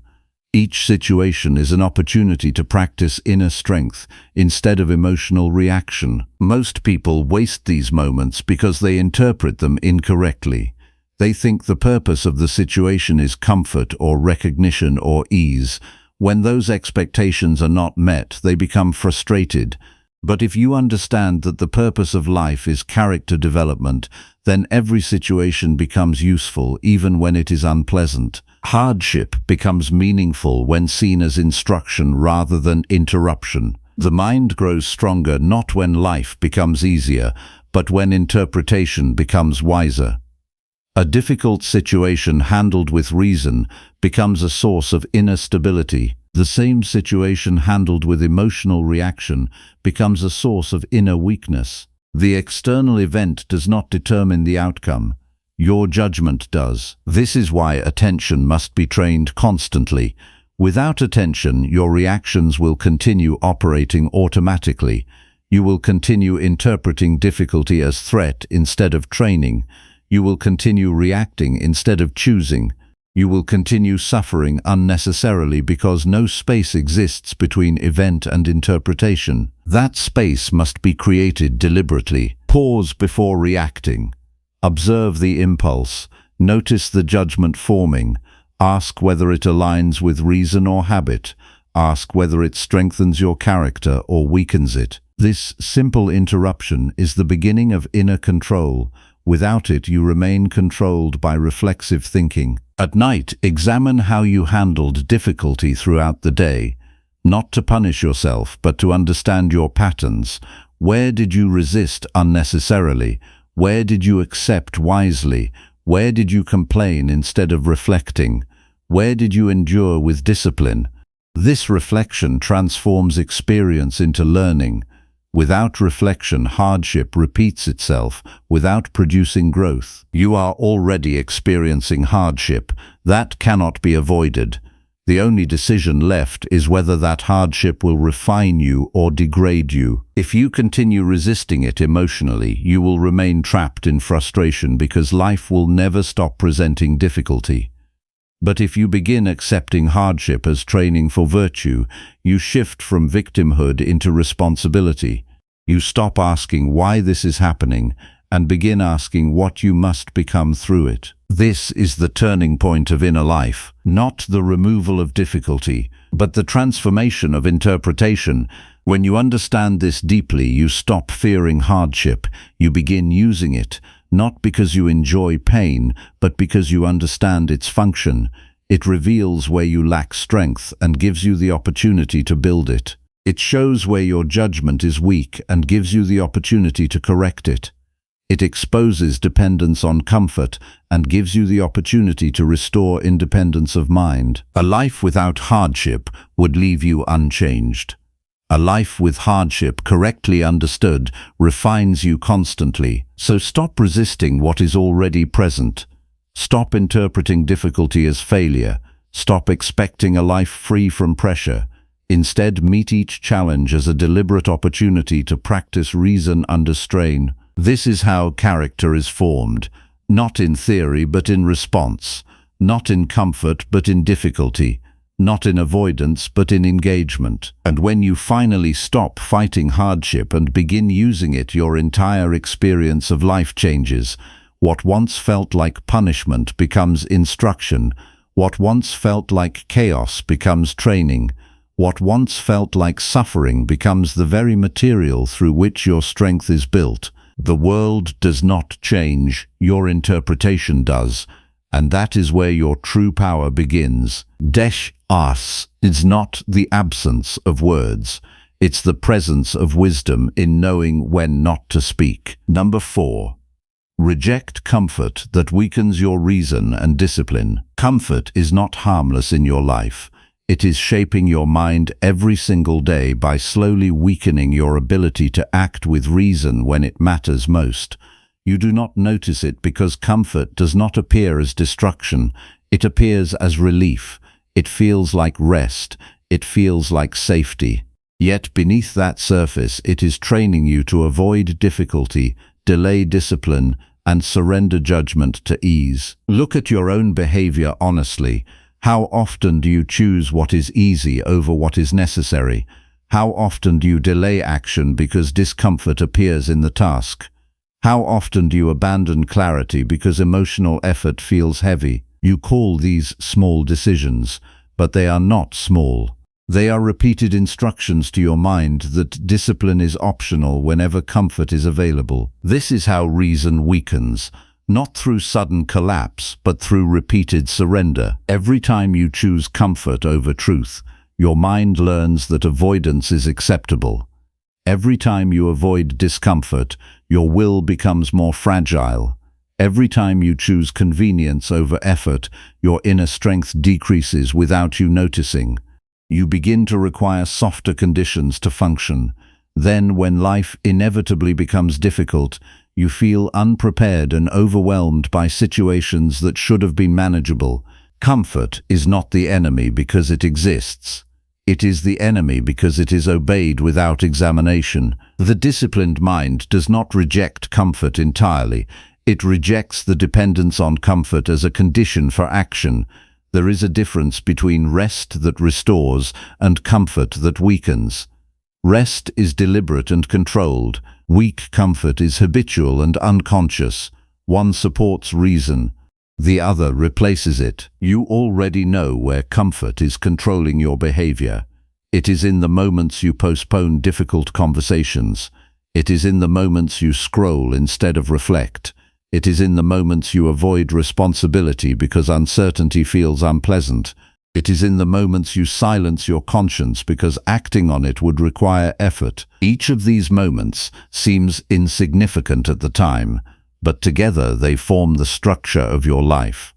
Each situation is an opportunity to practice inner strength instead of emotional reaction. Most people waste these moments because they interpret them incorrectly. They think the purpose of the situation is comfort or recognition or ease. When those expectations are not met, they become frustrated. But if you understand that the purpose of life is character development, then every situation becomes useful even when it is unpleasant. Hardship becomes meaningful when seen as instruction rather than interruption. The mind grows stronger not when life becomes easier, but when interpretation becomes wiser. A difficult situation handled with reason becomes a source of inner stability. The same situation handled with emotional reaction becomes a source of inner weakness. The external event does not determine the outcome. Your judgment does. This is why attention must be trained constantly. Without attention, your reactions will continue operating automatically. You will continue interpreting difficulty as threat instead of training. You will continue reacting instead of choosing. You will continue suffering unnecessarily because no space exists between event and interpretation. That space must be created deliberately. Pause before reacting. Observe the impulse. Notice the judgment forming. Ask whether it aligns with reason or habit. Ask whether it strengthens your character or weakens it. This simple interruption is the beginning of inner control. Without it, you remain controlled by reflexive thinking. At night, examine how you handled difficulty throughout the day, not to punish yourself, but to understand your patterns. Where did you resist unnecessarily? Where did you accept wisely? Where did you complain instead of reflecting? Where did you endure with discipline? This reflection transforms experience into learning. Without reflection, hardship repeats itself without producing growth. You are already experiencing hardship. That cannot be avoided. The only decision left is whether that hardship will refine you or degrade you. If you continue resisting it emotionally, you will remain trapped in frustration because life will never stop presenting difficulty. But if you begin accepting hardship as training for virtue, you shift from victimhood into responsibility. You stop asking why this is happening and begin asking what you must become through it. This is the turning point of inner life, not the removal of difficulty, but the transformation of interpretation. When you understand this deeply, you stop fearing hardship. You begin using it, not because you enjoy pain, but because you understand its function. It reveals where you lack strength and gives you the opportunity to build it. It shows where your judgment is weak and gives you the opportunity to correct it. It exposes dependence on comfort and gives you the opportunity to restore independence of mind. A life without hardship would leave you unchanged. A life with hardship, correctly understood, refines you constantly. So stop resisting what is already present. Stop interpreting difficulty as failure. Stop expecting a life free from pressure. Instead, meet each challenge as a deliberate opportunity to practice reason under strain. This is how character is formed, not in theory but in response, not in comfort but in difficulty, not in avoidance but in engagement. And when you finally stop fighting hardship and begin using it, your entire experience of life changes. What once felt like punishment becomes instruction. What once felt like chaos becomes training. What once felt like suffering becomes the very material through which your strength is built. The world does not change, your interpretation does, and that is where your true power begins. Desh as is not the absence of words, it's the presence of wisdom in knowing when not to speak. Number 4. Reject comfort that weakens your reason and discipline. Comfort is not harmless in your life. It is shaping your mind every single day by slowly weakening your ability to act with reason when it matters most. You do not notice it because comfort does not appear as destruction. It appears as relief. It feels like rest. It feels like safety. Yet beneath that surface, it is training you to avoid difficulty, delay discipline, and surrender judgment to ease. Look at your own behavior honestly. How often do you choose what is easy over what is necessary? How often do you delay action because discomfort appears in the task? How often do you abandon clarity because emotional effort feels heavy? You call these small decisions, but they are not small. They are repeated instructions to your mind that discipline is optional whenever comfort is available. This is how reason weakens. Not through sudden collapse, but through repeated surrender. Every time you choose comfort over truth, your mind learns that avoidance is acceptable. Every time you avoid discomfort, your will becomes more fragile. Every time you choose convenience over effort, your inner strength decreases without you noticing. You begin to require softer conditions to function. Then, when life inevitably becomes difficult, you feel unprepared and overwhelmed by situations that should have been manageable. Comfort is not the enemy because it exists. It is the enemy because it is obeyed without examination. The disciplined mind does not reject comfort entirely. It rejects the dependence on comfort as a condition for action. There is a difference between rest that restores and comfort that weakens. Rest is deliberate and controlled. Weak comfort is habitual and unconscious. One supports reason. The other replaces it. You already know where comfort is controlling your behavior. It is in the moments you postpone difficult conversations. It is in the moments you scroll instead of reflect. It is in the moments you avoid responsibility because uncertainty feels unpleasant. It is in the moments you silence your conscience because acting on it would require effort. Each of these moments seems insignificant at the time, but together they form the structure of your life.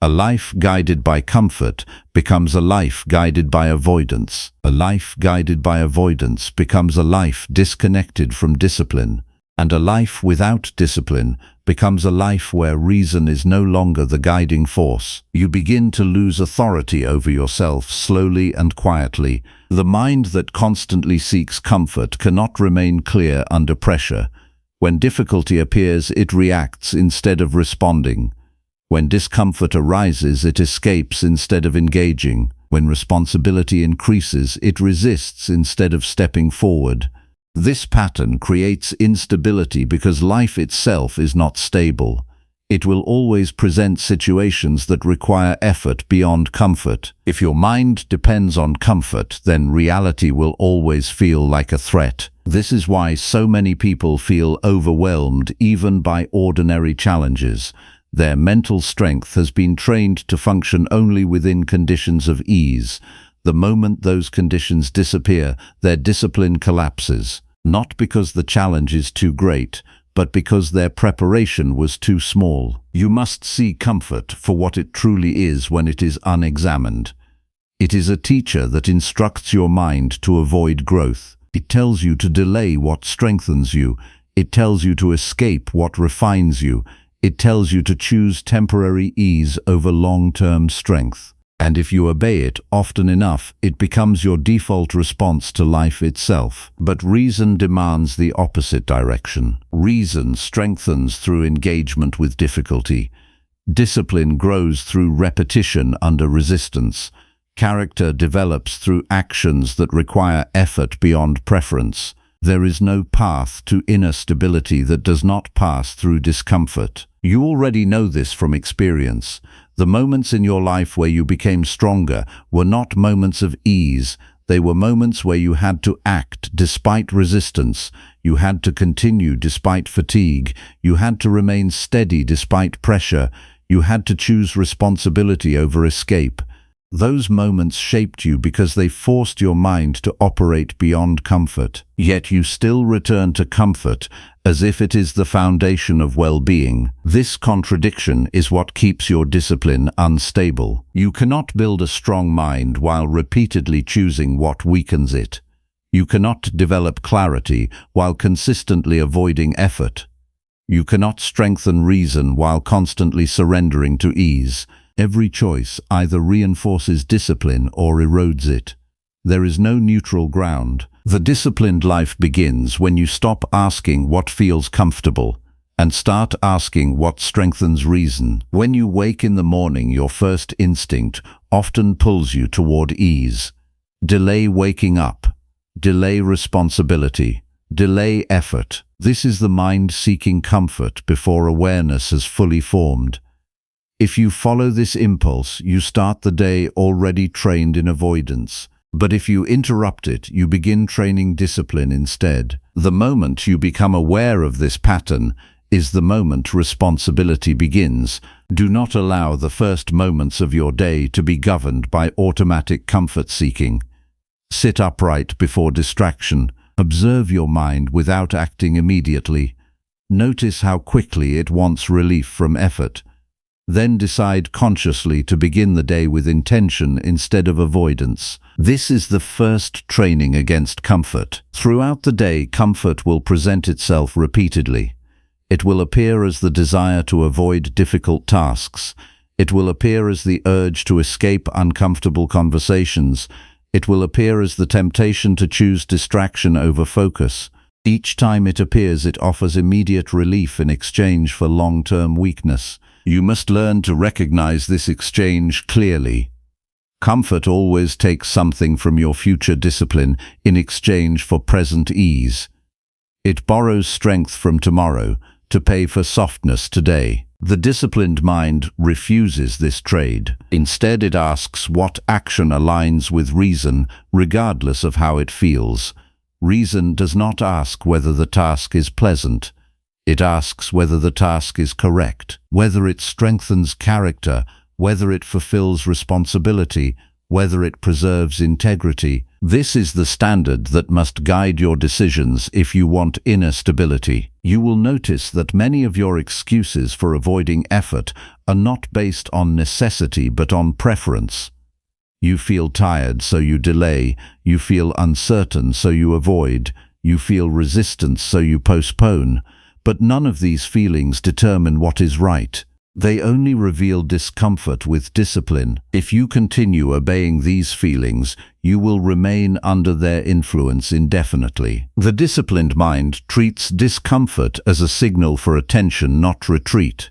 A life guided by comfort becomes a life guided by avoidance. A life guided by avoidance becomes a life disconnected from discipline. And a life without discipline becomes a life where reason is no longer the guiding force. You begin to lose authority over yourself slowly and quietly. The mind that constantly seeks comfort cannot remain clear under pressure. When difficulty appears, it reacts instead of responding. When discomfort arises, it escapes instead of engaging. When responsibility increases, it resists instead of stepping forward. This pattern creates instability because life itself is not stable. It will always present situations that require effort beyond comfort. If your mind depends on comfort, then reality will always feel like a threat. This is why so many people feel overwhelmed even by ordinary challenges. Their mental strength has been trained to function only within conditions of ease. The moment those conditions disappear, their discipline collapses. Not because the challenge is too great, but because their preparation was too small. You must see comfort for what it truly is when it is unexamined. It is a teacher that instructs your mind to avoid growth. It tells you to delay what strengthens you. It tells you to escape what refines you. It tells you to choose temporary ease over long-term strength. And if you obey it often enough, it becomes your default response to life itself. But reason demands the opposite direction. Reason strengthens through engagement with difficulty. Discipline grows through repetition under resistance. Character develops through actions that require effort beyond preference. There is no path to inner stability that does not pass through discomfort. You already know this from experience. The moments in your life where you became stronger were not moments of ease. They were moments where you had to act despite resistance. You had to continue despite fatigue. You had to remain steady despite pressure. You had to choose responsibility over escape. Those moments shaped you because they forced your mind to operate beyond comfort. Yet you still return to comfort as if it is the foundation of well-being. This contradiction is what keeps your discipline unstable. You cannot build a strong mind while repeatedly choosing what weakens it. You cannot develop clarity while consistently avoiding effort. You cannot strengthen reason while constantly surrendering to ease. Every choice either reinforces discipline or erodes it. There is no neutral ground. The disciplined life begins when you stop asking what feels comfortable and start asking what strengthens reason. When you wake in the morning, your first instinct often pulls you toward ease. Delay waking up. Delay responsibility. Delay effort. This is the mind seeking comfort before awareness has fully formed. If you follow this impulse, you start the day already trained in avoidance. But if you interrupt it, you begin training discipline instead. The moment you become aware of this pattern is the moment responsibility begins. Do not allow the first moments of your day to be governed by automatic comfort seeking. Sit upright before distraction. Observe your mind without acting immediately. Notice how quickly it wants relief from effort. Then decide consciously to begin the day with intention instead of avoidance. This is the first training against comfort. Throughout the day, comfort will present itself repeatedly. It will appear as the desire to avoid difficult tasks. It will appear as the urge to escape uncomfortable conversations. It will appear as the temptation to choose distraction over focus. Each time it appears, it offers immediate relief in exchange for long-term weakness. You must learn to recognize this exchange clearly. Comfort always takes something from your future discipline in exchange for present ease. It borrows strength from tomorrow to pay for softness today. The disciplined mind refuses this trade. Instead, it asks what action aligns with reason, regardless of how it feels. Reason does not ask whether the task is pleasant. It asks whether the task is correct, whether it strengthens character, whether it fulfills responsibility, whether it preserves integrity. This is the standard that must guide your decisions if you want inner stability. You will notice that many of your excuses for avoiding effort are not based on necessity but on preference. You feel tired, so you delay. You feel uncertain, so you avoid. You feel resistance, so you postpone. But none of these feelings determine what is right. They only reveal discomfort with discipline. If you continue obeying these feelings, you will remain under their influence indefinitely. The disciplined mind treats discomfort as a signal for attention, not retreat.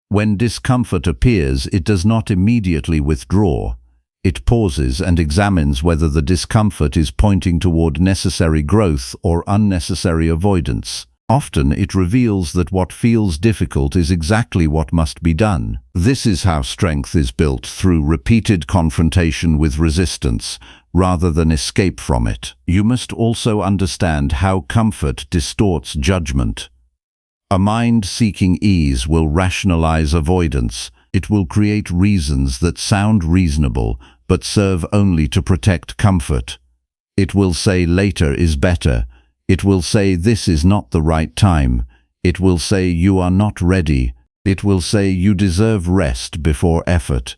When discomfort appears, it does not immediately withdraw. It pauses and examines whether the discomfort is pointing toward necessary growth or unnecessary avoidance. Often it reveals that what feels difficult is exactly what must be done. This is how strength is built, through repeated confrontation with resistance, rather than escape from it. You must also understand how comfort distorts judgment. A mind seeking ease will rationalize avoidance. It will create reasons that sound reasonable, but serve only to protect comfort. It will say later is better. It will say this is not the right time. It will say you are not ready. It will say you deserve rest before effort.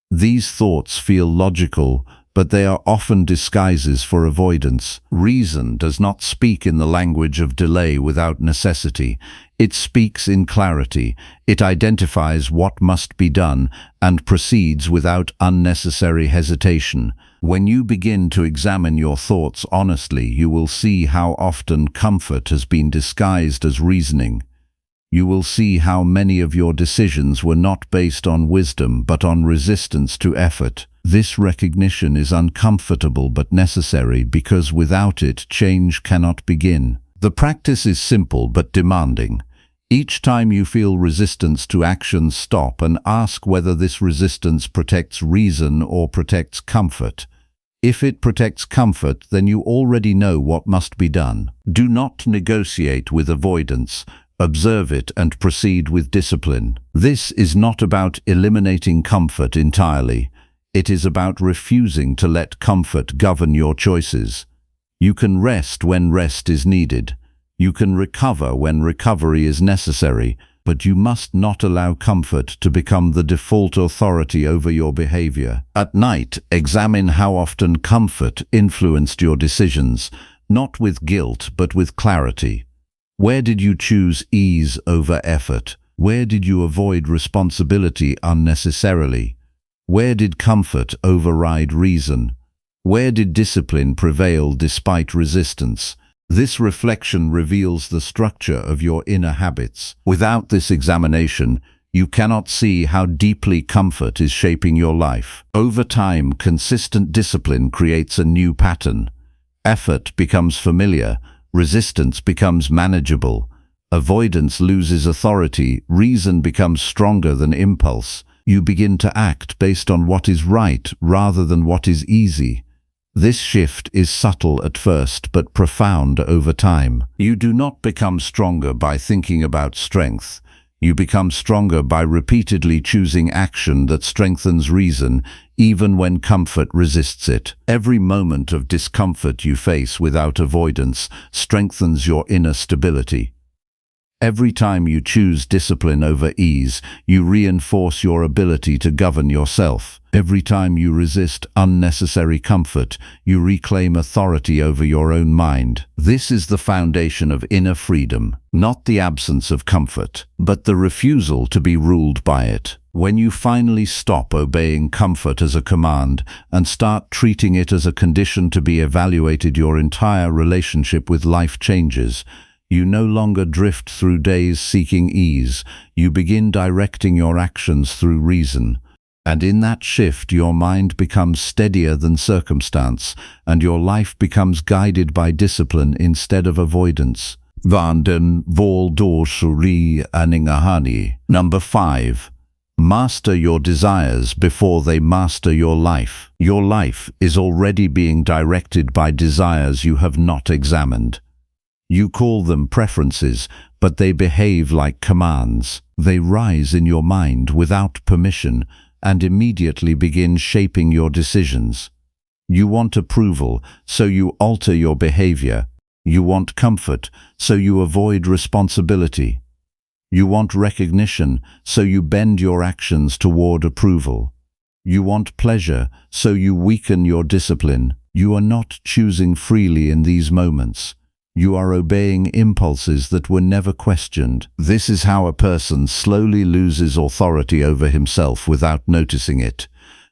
These thoughts feel logical, but they are often disguises for avoidance. Reason does not speak in the language of delay without necessity. It speaks in clarity. It identifies what must be done and proceeds without unnecessary hesitation. When you begin to examine your thoughts honestly, you will see how often comfort has been disguised as reasoning. You will see how many of your decisions were not based on wisdom but on resistance to effort. This recognition is uncomfortable but necessary, because without it, change cannot begin. The practice is simple but demanding. Each time you feel resistance to action, stop and ask whether this resistance protects reason or protects comfort. If it protects comfort, then you already know what must be done. Do not negotiate with avoidance. Observe it and proceed with discipline. This is not about eliminating comfort entirely. It is about refusing to let comfort govern your choices. You can rest when rest is needed. You can recover when recovery is necessary, but you must not allow comfort to become the default authority over your behavior. At night, examine how often comfort influenced your decisions, not with guilt but with clarity. Where did you choose ease over effort? Where did you avoid responsibility unnecessarily? Where did comfort override reason? Where did discipline prevail despite resistance? This reflection reveals the structure of your inner habits. Without this examination, you cannot see how deeply comfort is shaping your life. Over time, consistent discipline creates a new pattern. Effort becomes familiar. Resistance becomes manageable. Avoidance loses authority. Reason becomes stronger than impulse. You begin to act based on what is right rather than what is easy. This shift is subtle at first, but profound over time. You do not become stronger by thinking about strength. You become stronger by repeatedly choosing action that strengthens reason, even when comfort resists it. Every moment of discomfort you face without avoidance strengthens your inner stability. Every time you choose discipline over ease, you reinforce your ability to govern yourself. Every time you resist unnecessary comfort, you reclaim authority over your own mind. This is the foundation of inner freedom, not the absence of comfort, but the refusal to be ruled by it. When you finally stop obeying comfort as a command and start treating it as a condition to be evaluated, your entire relationship with life changes. You no longer drift through days seeking ease. You begin directing your actions through reason. And in that shift, your mind becomes steadier than circumstance, and your life becomes guided by discipline instead of avoidance. Vanden Voldosuri Aningahani. Number 5. Master your desires before they master your life. Your life is already being directed by desires you have not examined. You call them preferences, but they behave like commands. They rise in your mind without permission and immediately begin shaping your decisions. You want approval, so you alter your behavior. You want comfort, so you avoid responsibility. You want recognition, so you bend your actions toward approval. You want pleasure, so you weaken your discipline. You are not choosing freely in these moments. You are obeying impulses that were never questioned. This is how a person slowly loses authority over himself without noticing it.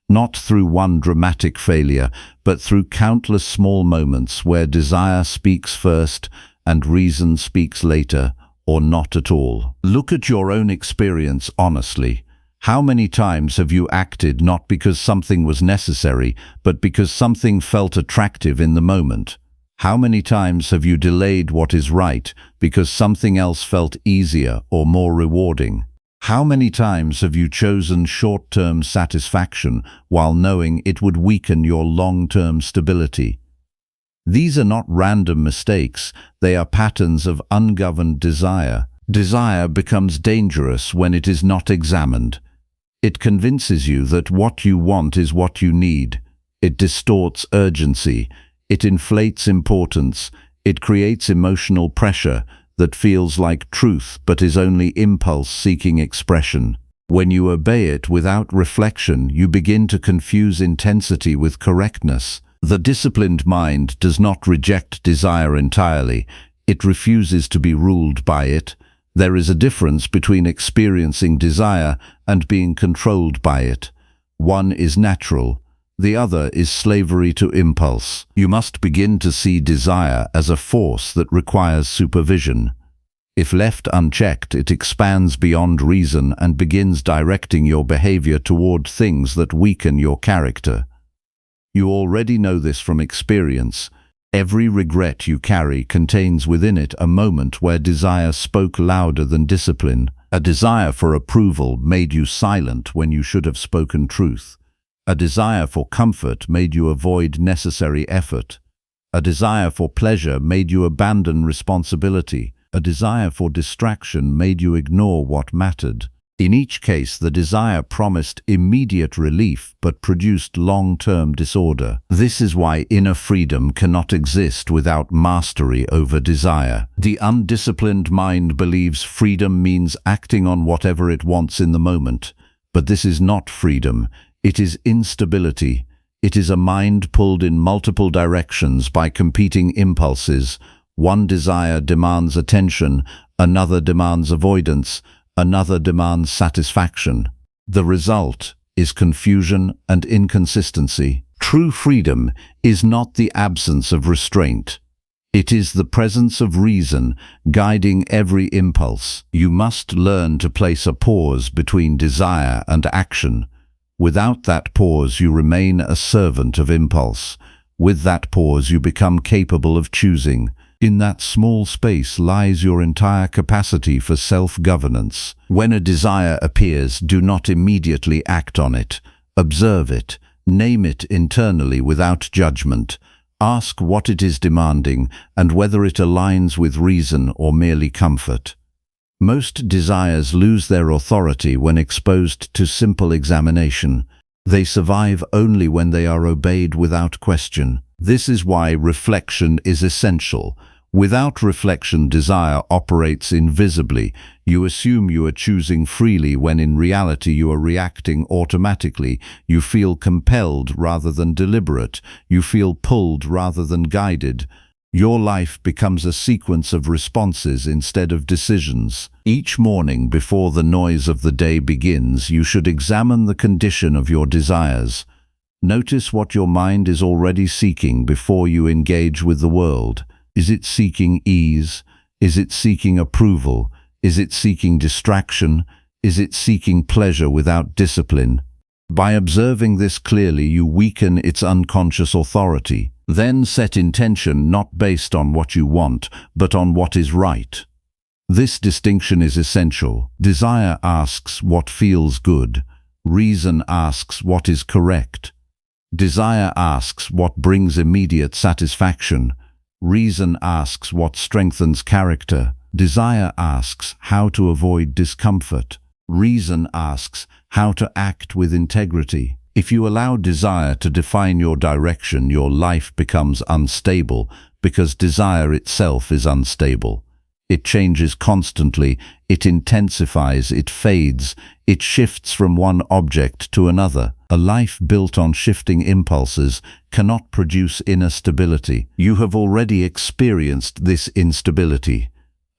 Not through one dramatic failure, but through countless small moments where desire speaks first and reason speaks later, or not at all. Look at your own experience honestly. How many times have you acted not because something was necessary, but because something felt attractive in the moment? How many times have you delayed what is right because something else felt easier or more rewarding? How many times have you chosen short-term satisfaction while knowing it would weaken your long-term stability? These are not random mistakes, they are patterns of ungoverned desire. Desire becomes dangerous when it is not examined. It convinces you that what you want is what you need. It distorts urgency. It inflates importance. It creates emotional pressure that feels like truth but is only impulse seeking expression. When you obey it without reflection, you begin to confuse intensity with correctness. The disciplined mind does not reject desire entirely. It refuses to be ruled by it. There is a difference between experiencing desire and being controlled by it. One is natural. The other is slavery to impulse. You must begin to see desire as a force that requires supervision. If left unchecked, it expands beyond reason and begins directing your behavior toward things that weaken your character. You already know this from experience. Every regret you carry contains within it a moment where desire spoke louder than discipline. A desire for approval made you silent when you should have spoken truth. A desire for comfort made you avoid necessary effort. A desire for pleasure made you abandon responsibility. A desire for distraction made you ignore what mattered. In each case, the desire promised immediate relief but produced long-term disorder. This is why inner freedom cannot exist without mastery over desire. The undisciplined mind believes freedom means acting on whatever it wants in the moment. But this is not freedom. It is instability. It is a mind pulled in multiple directions by competing impulses. One desire demands attention, another demands avoidance, another demands satisfaction. The result is confusion and inconsistency. True freedom is not the absence of restraint. It is the presence of reason guiding every impulse. You must learn to place a pause between desire and action. Without that pause, you remain a servant of impulse. With that pause, you become capable of choosing. In that small space lies your entire capacity for self-governance. When a desire appears, do not immediately act on it. Observe it. Name it internally without judgment. Ask what it is demanding and whether it aligns with reason or merely comfort. Most desires lose their authority when exposed to simple examination. They survive only when they are obeyed without question. This is why reflection is essential. Without reflection, desire operates invisibly. You assume you are choosing freely when in reality you are reacting automatically. You feel compelled rather than deliberate. You feel pulled rather than guided. Your life becomes a sequence of responses instead of decisions. Each morning before the noise of the day begins, you should examine the condition of your desires. Notice what your mind is already seeking before you engage with the world. Is it seeking ease? Is it seeking approval? Is it seeking distraction? Is it seeking pleasure without discipline? By observing this clearly, you weaken its unconscious authority. Then set intention not based on what you want, but on what is right. This distinction is essential. Desire asks what feels good. Reason asks what is correct. Desire asks what brings immediate satisfaction. Reason asks what strengthens character. Desire asks how to avoid discomfort. Reason asks how to act with integrity. If you allow desire to define your direction, your life becomes unstable because desire itself is unstable. It changes constantly, it intensifies, it fades, it shifts from one object to another. A life built on shifting impulses cannot produce inner stability. You have already experienced this instability.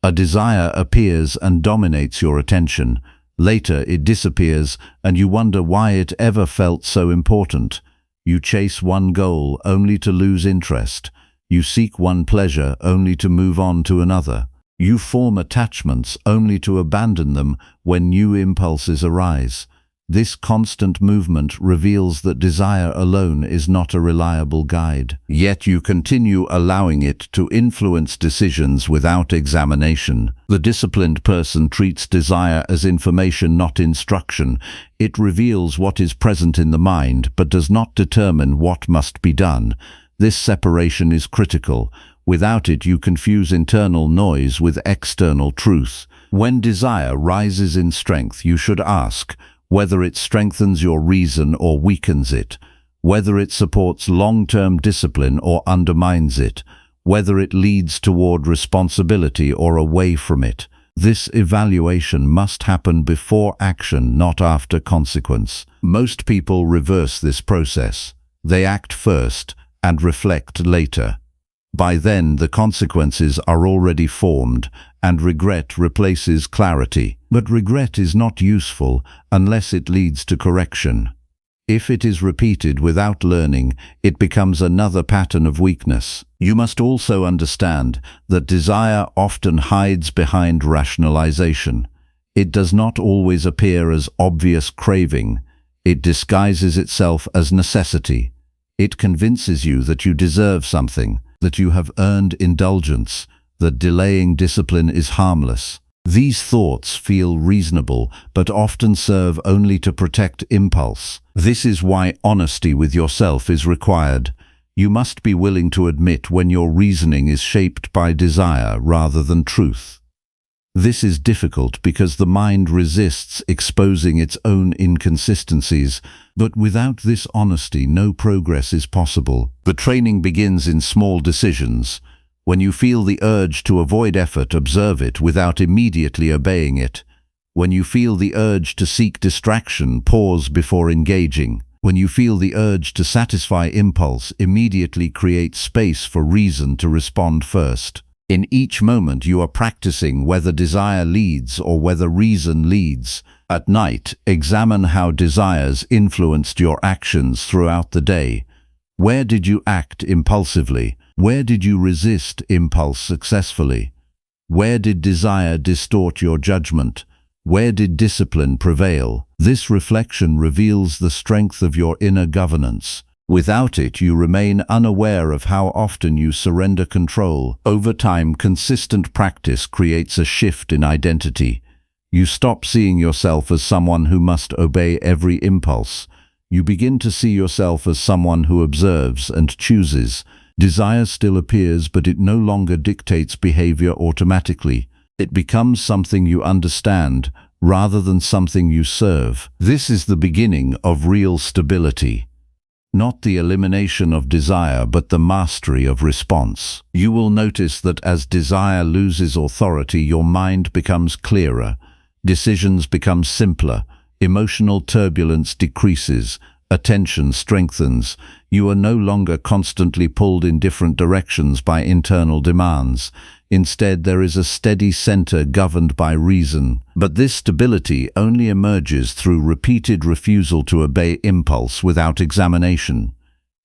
A desire appears and dominates your attention. Later it disappears and you wonder why it ever felt so important. You chase one goal only to lose interest. You seek one pleasure only to move on to another. You form attachments only to abandon them when new impulses arise. This constant movement reveals that desire alone is not a reliable guide. Yet you continue allowing it to influence decisions without examination. The disciplined person treats desire as information, not instruction. It reveals what is present in the mind, but does not determine what must be done. This separation is critical. Without it, you confuse internal noise with external truth. When desire rises in strength, you should ask whether it strengthens your reason or weakens it, whether it supports long-term discipline or undermines it, whether it leads toward responsibility or away from it. This evaluation must happen before action, not after consequence. Most people reverse this process. They act first and reflect later. By then, the consequences are already formed, and regret replaces clarity. But regret is not useful unless it leads to correction. If it is repeated without learning, it becomes another pattern of weakness. You must also understand that desire often hides behind rationalization. It does not always appear as obvious craving. It disguises itself as necessity. It convinces you that you deserve something, that you have earned indulgence, that delaying discipline is harmless. These thoughts feel reasonable, but often serve only to protect impulse. This is why honesty with yourself is required. You must be willing to admit when your reasoning is shaped by desire rather than truth. This is difficult because the mind resists exposing its own inconsistencies, but without this honesty, no progress is possible. The training begins in small decisions. When you feel the urge to avoid effort, observe it without immediately obeying it. When you feel the urge to seek distraction, pause before engaging. When you feel the urge to satisfy impulse, immediately create space for reason to respond first. In each moment, you are practicing whether desire leads or whether reason leads. At night, examine how desires influenced your actions throughout the day. Where did you act impulsively? Where did you resist impulse successfully? Where did desire distort your judgment? Where did discipline prevail? This reflection reveals the strength of your inner governance. Without it, you remain unaware of how often you surrender control. Over time, consistent practice creates a shift in identity. You stop seeing yourself as someone who must obey every impulse. You begin to see yourself as someone who observes and chooses. Desire still appears, but it no longer dictates behavior automatically. It becomes something you understand, rather than something you serve. This is the beginning of real stability. Not the elimination of desire, but the mastery of response. You will notice that as desire loses authority, your mind becomes clearer, decisions become simpler, emotional turbulence decreases, attention strengthens. You are no longer constantly pulled in different directions by internal demands. Instead, there is a steady center governed by reason. But this stability only emerges through repeated refusal to obey impulse without examination.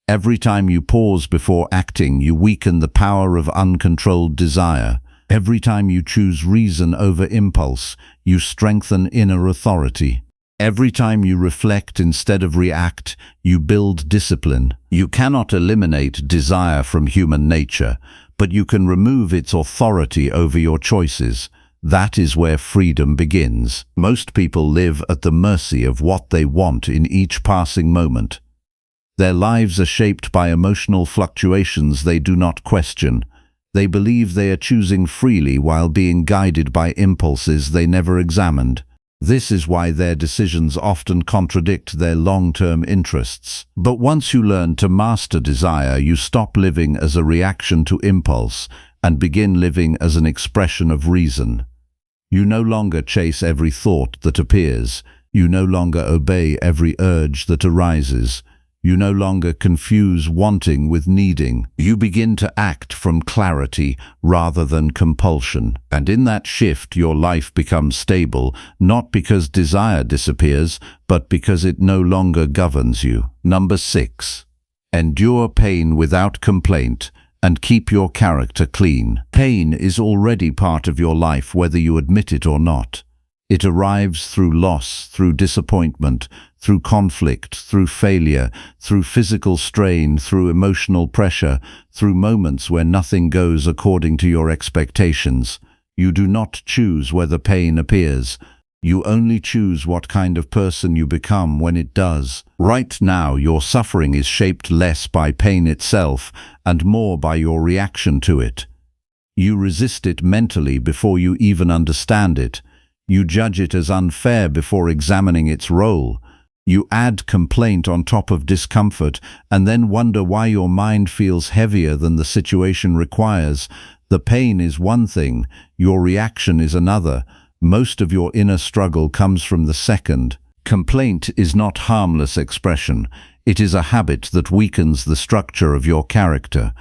Every time you pause before acting, you weaken the power of uncontrolled desire. Every time you choose reason over impulse, you strengthen inner authority. Every time you reflect instead of react, you build discipline. You cannot eliminate desire from human nature, but you can remove its authority over your choices. That is where freedom begins. Most people live at the mercy of what they want in each passing moment. Their lives are shaped by emotional fluctuations they do not question. They believe they are choosing freely while being guided by impulses they never examined. This is why their decisions often contradict their long-term interests. But once you learn to master desire, you stop living as a reaction to impulse and begin living as an expression of reason. You no longer chase every thought that appears. You no longer obey every urge that arises. You no longer confuse wanting with needing. You begin to act from clarity rather than compulsion. And in that shift, your life becomes stable, not because desire disappears, but because it no longer governs you. Number 6. Endure pain without complaint and keep your character clean. Pain is already part of your life, whether you admit it or not. It arrives through loss, through disappointment, through conflict, through failure, through physical strain, through emotional pressure, through moments where nothing goes according to your expectations. You do not choose whether pain appears. You only choose what kind of person you become when it does. Right now, your suffering is shaped less by pain itself and more by your reaction to it. You resist it mentally before you even understand it. You judge it as unfair before examining its role. You add complaint on top of discomfort and then wonder why your mind feels heavier than the situation requires. The pain is one thing, your reaction is another. Most of your inner struggle comes from the second. Complaint is not harmless expression. It is a habit that weakens the structure of your character.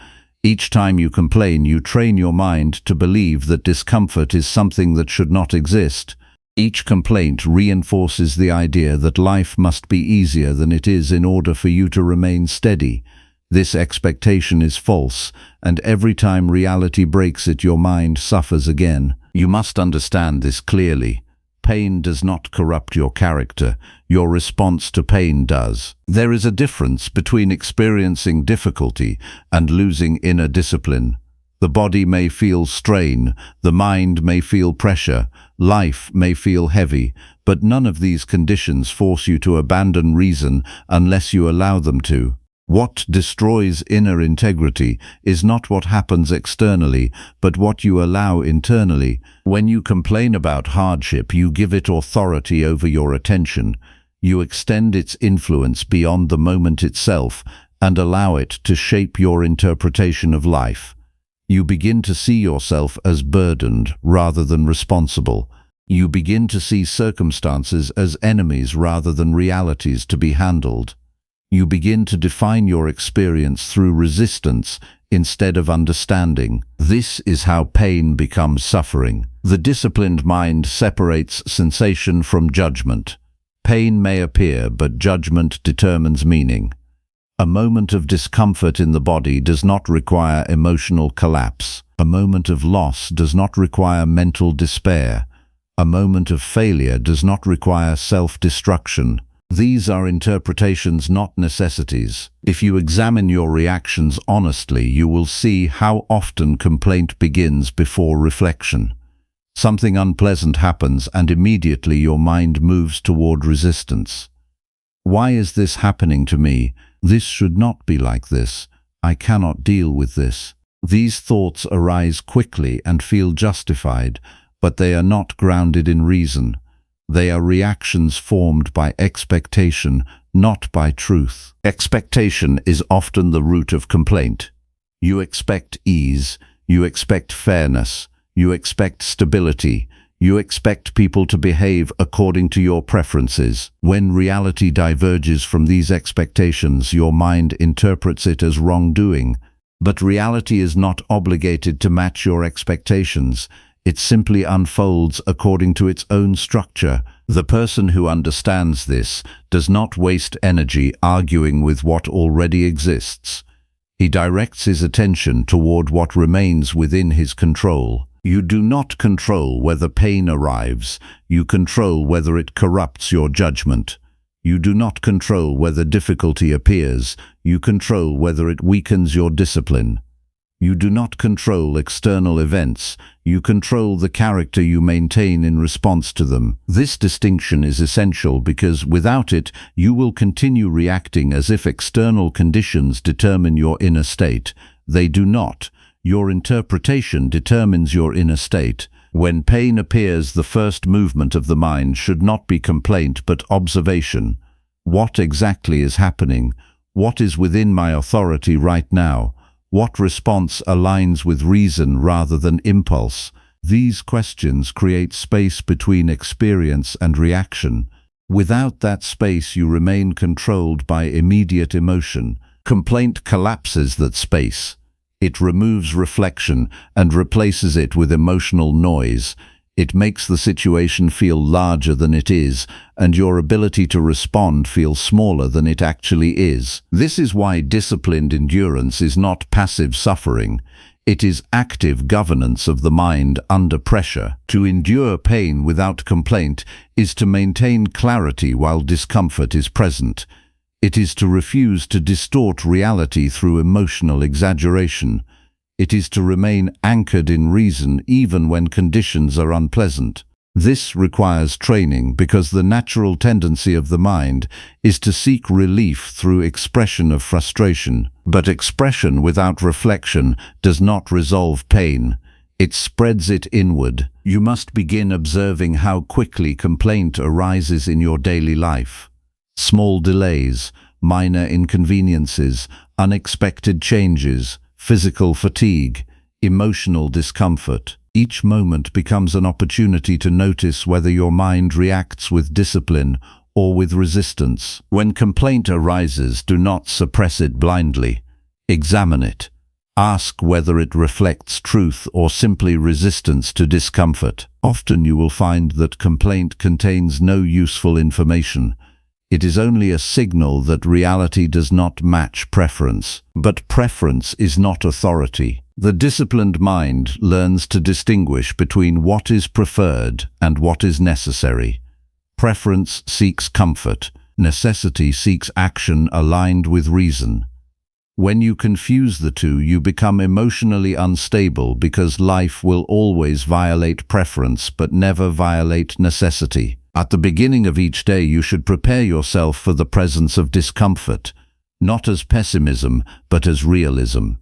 Each time you complain, you train your mind to believe that discomfort is something that should not exist. Each complaint reinforces the idea that life must be easier than it is in order for you to remain steady. This expectation is false, and every time reality breaks it, your mind suffers again. You must understand this clearly. Pain does not corrupt your character. Your response to pain does. There is a difference between experiencing difficulty and losing inner discipline. The body may feel strain, the mind may feel pressure, life may feel heavy, but none of these conditions force you to abandon reason unless you allow them to. What destroys inner integrity is not what happens externally, but what you allow internally. When you complain about hardship, you give it authority over your attention. You extend its influence beyond the moment itself and allow it to shape your interpretation of life. You begin to see yourself as burdened rather than responsible. You begin to see circumstances as enemies rather than realities to be handled. You begin to define your experience through resistance instead of understanding. This is how pain becomes suffering. The disciplined mind separates sensation from judgment. Pain may appear, but judgment determines meaning. A moment of discomfort in the body does not require emotional collapse. A moment of loss does not require mental despair. A moment of failure does not require self-destruction. These are interpretations, not necessities. If you examine your reactions honestly, you will see how often complaint begins before reflection. Something unpleasant happens and immediately your mind moves toward resistance. Why is this happening to me? This should not be like this. I cannot deal with this. These thoughts arise quickly and feel justified, but they are not grounded in reason. They are reactions formed by expectation, not by truth. Expectation is often the root of complaint. You expect ease, you expect fairness, you expect stability, you expect people to behave according to your preferences. When reality diverges from these expectations, your mind interprets it as wrongdoing. But reality is not obligated to match your expectations. It simply unfolds according to its own structure. The person who understands this does not waste energy arguing with what already exists. He directs his attention toward what remains within his control. You do not control whether pain arrives. You control whether it corrupts your judgment. You do not control whether difficulty appears. You control whether it weakens your discipline. You do not control external events. You control the character you maintain in response to them. This distinction is essential because without it, you will continue reacting as if external conditions determine your inner state. They do not. Your interpretation determines your inner state. When pain appears, the first movement of the mind should not be complaint but observation. What exactly is happening? What is within my authority right now? What response aligns with reason rather than impulse? These questions create space between experience and reaction. Without that space, you remain controlled by immediate emotion. Complaint collapses that space. It removes reflection and replaces it with emotional noise. It makes the situation feel larger than it is, and your ability to respond feel smaller than it actually is. This is why disciplined endurance is not passive suffering. It is active governance of the mind under pressure. To endure pain without complaint is to maintain clarity while discomfort is present. It is to refuse to distort reality through emotional exaggeration. It is to remain anchored in reason even when conditions are unpleasant. This requires training because the natural tendency of the mind is to seek relief through expression of frustration. But expression without reflection does not resolve pain. It spreads it inward. You must begin observing how quickly complaint arises in your daily life. Small delays, minor inconveniences, unexpected changes, physical fatigue, emotional discomfort. Each moment becomes an opportunity to notice whether your mind reacts with discipline or with resistance. When complaint arises, do not suppress it blindly. Examine it. Ask whether it reflects truth or simply resistance to discomfort. Often you will find that complaint contains no useful information. It is only a signal that reality does not match preference. But preference is not authority. The disciplined mind learns to distinguish between what is preferred and what is necessary. Preference seeks comfort. Necessity seeks action aligned with reason. When you confuse the two, you become emotionally unstable because life will always violate preference but never violate necessity. At the beginning of each day, you should prepare yourself for the presence of discomfort, not as pessimism, but as realism.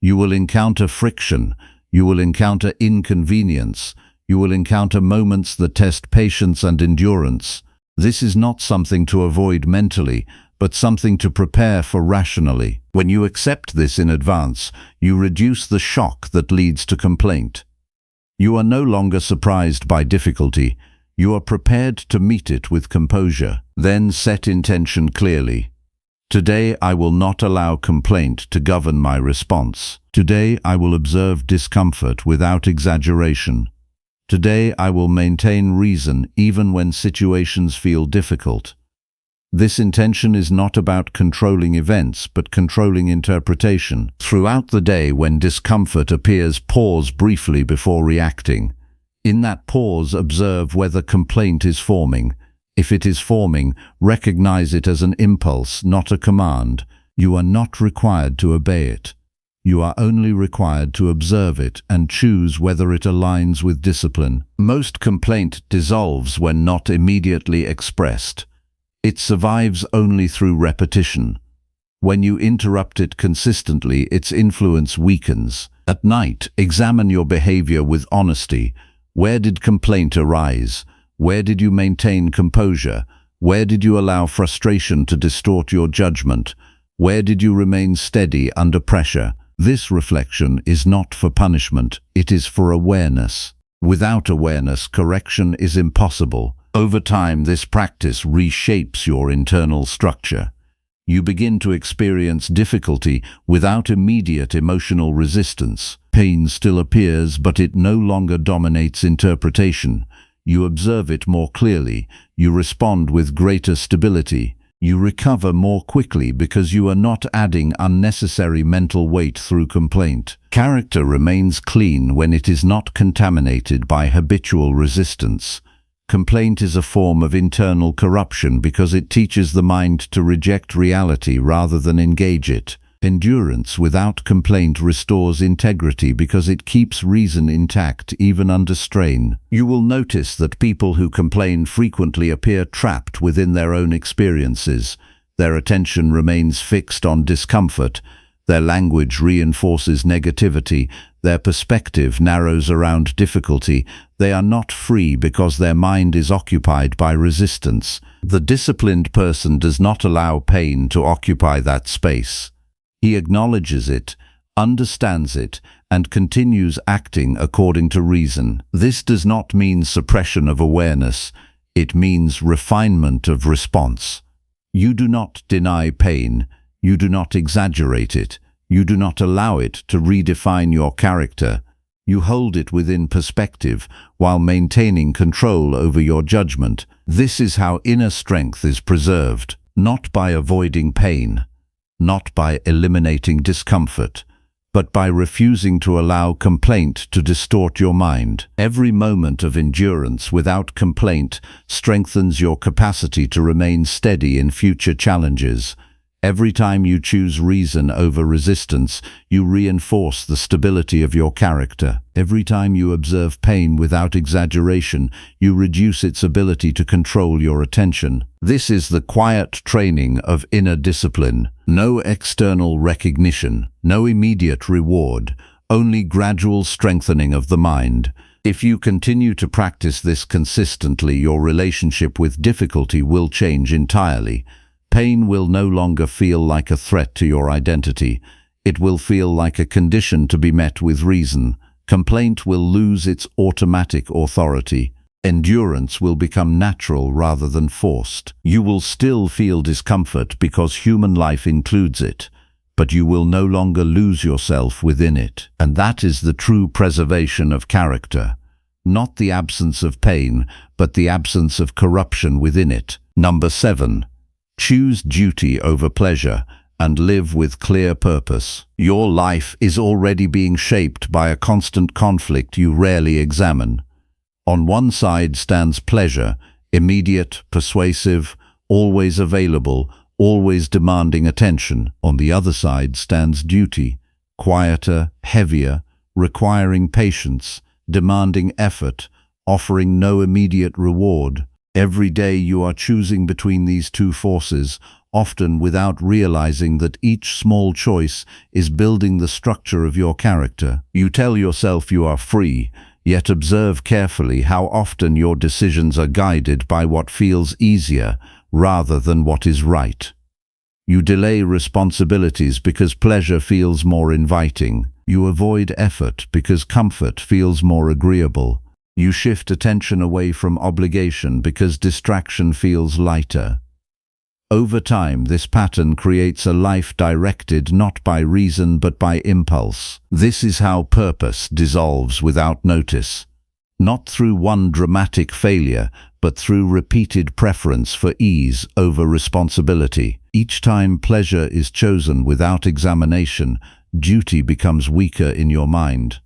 You will encounter friction, you will encounter inconvenience, you will encounter moments that test patience and endurance. This is not something to avoid mentally, but something to prepare for rationally. When you accept this in advance, you reduce the shock that leads to complaint. You are no longer surprised by difficulty. You are prepared to meet it with composure. Then set intention clearly. Today I will not allow complaint to govern my response. Today I will observe discomfort without exaggeration. Today I will maintain reason even when situations feel difficult. This intention is not about controlling events, but controlling interpretation. Throughout the day, when discomfort appears, pause briefly before reacting. In that pause, observe whether complaint is forming. If it is forming, recognize it as an impulse, not a command. You are not required to obey it. You are only required to observe it and choose whether it aligns with discipline. Most complaint dissolves when not immediately expressed. It survives only through repetition. When you interrupt it consistently, its influence weakens. At night, examine your behavior with honesty. Where did complaint arise? Where did you maintain composure? Where did you allow frustration to distort your judgment? Where did you remain steady under pressure? This reflection is not for punishment, it is for awareness. Without awareness, correction is impossible. Over time, this practice reshapes your internal structure. You begin to experience difficulty without immediate emotional resistance. Pain still appears, but it no longer dominates interpretation. You observe it more clearly. You respond with greater stability. You recover more quickly because you are not adding unnecessary mental weight through complaint. Character remains clean when it is not contaminated by habitual resistance. Complaint is a form of internal corruption because it teaches the mind to reject reality rather than engage it. Endurance without complaint restores integrity because it keeps reason intact even under strain. You will notice that people who complain frequently appear trapped within their own experiences. Their attention remains fixed on discomfort. Their language reinforces negativity. Their perspective narrows around difficulty. They are not free because their mind is occupied by resistance. The disciplined person does not allow pain to occupy that space. He acknowledges it, understands it, and continues acting according to reason. This does not mean suppression of awareness. It means refinement of response. You do not deny pain. You do not exaggerate it. You do not allow it to redefine your character. You hold it within perspective while maintaining control over your judgment. This is how inner strength is preserved, not by avoiding pain, not by eliminating discomfort, but by refusing to allow complaint to distort your mind. Every moment of endurance without complaint strengthens your capacity to remain steady in future challenges. Every time you choose reason over resistance, you reinforce the stability of your character. Every time you observe pain without exaggeration, you reduce its ability to control your attention. This is the quiet training of inner discipline. No external recognition, no immediate reward, only gradual strengthening of the mind. If you continue to practice this consistently, your relationship with difficulty will change entirely. Pain will no longer feel like a threat to your identity. It will feel like a condition to be met with reason. Complaint will lose its automatic authority. Endurance will become natural rather than forced. You will still feel discomfort because human life includes it, but you will no longer lose yourself within it. And that is the true preservation of character. Not the absence of pain, but the absence of corruption within it. Number 7. Choose duty over pleasure and live with clear purpose. Your life is already being shaped by a constant conflict you rarely examine. On one side stands pleasure, immediate, persuasive, always available, always demanding attention. On the other side stands duty, quieter, heavier, requiring patience, demanding effort, offering no immediate reward. Every day you are choosing between these two forces, often without realizing that each small choice is building the structure of your character. You tell yourself you are free, yet observe carefully how often your decisions are guided by what feels easier rather than what is right. You delay responsibilities because pleasure feels more inviting. You avoid effort because comfort feels more agreeable. You shift attention away from obligation because distraction feels lighter. Over time, this pattern creates a life directed not by reason but by impulse. This is how purpose dissolves without notice. Not through one dramatic failure, but through repeated preference for ease over responsibility. Each time pleasure is chosen without examination, duty becomes weaker in your mind.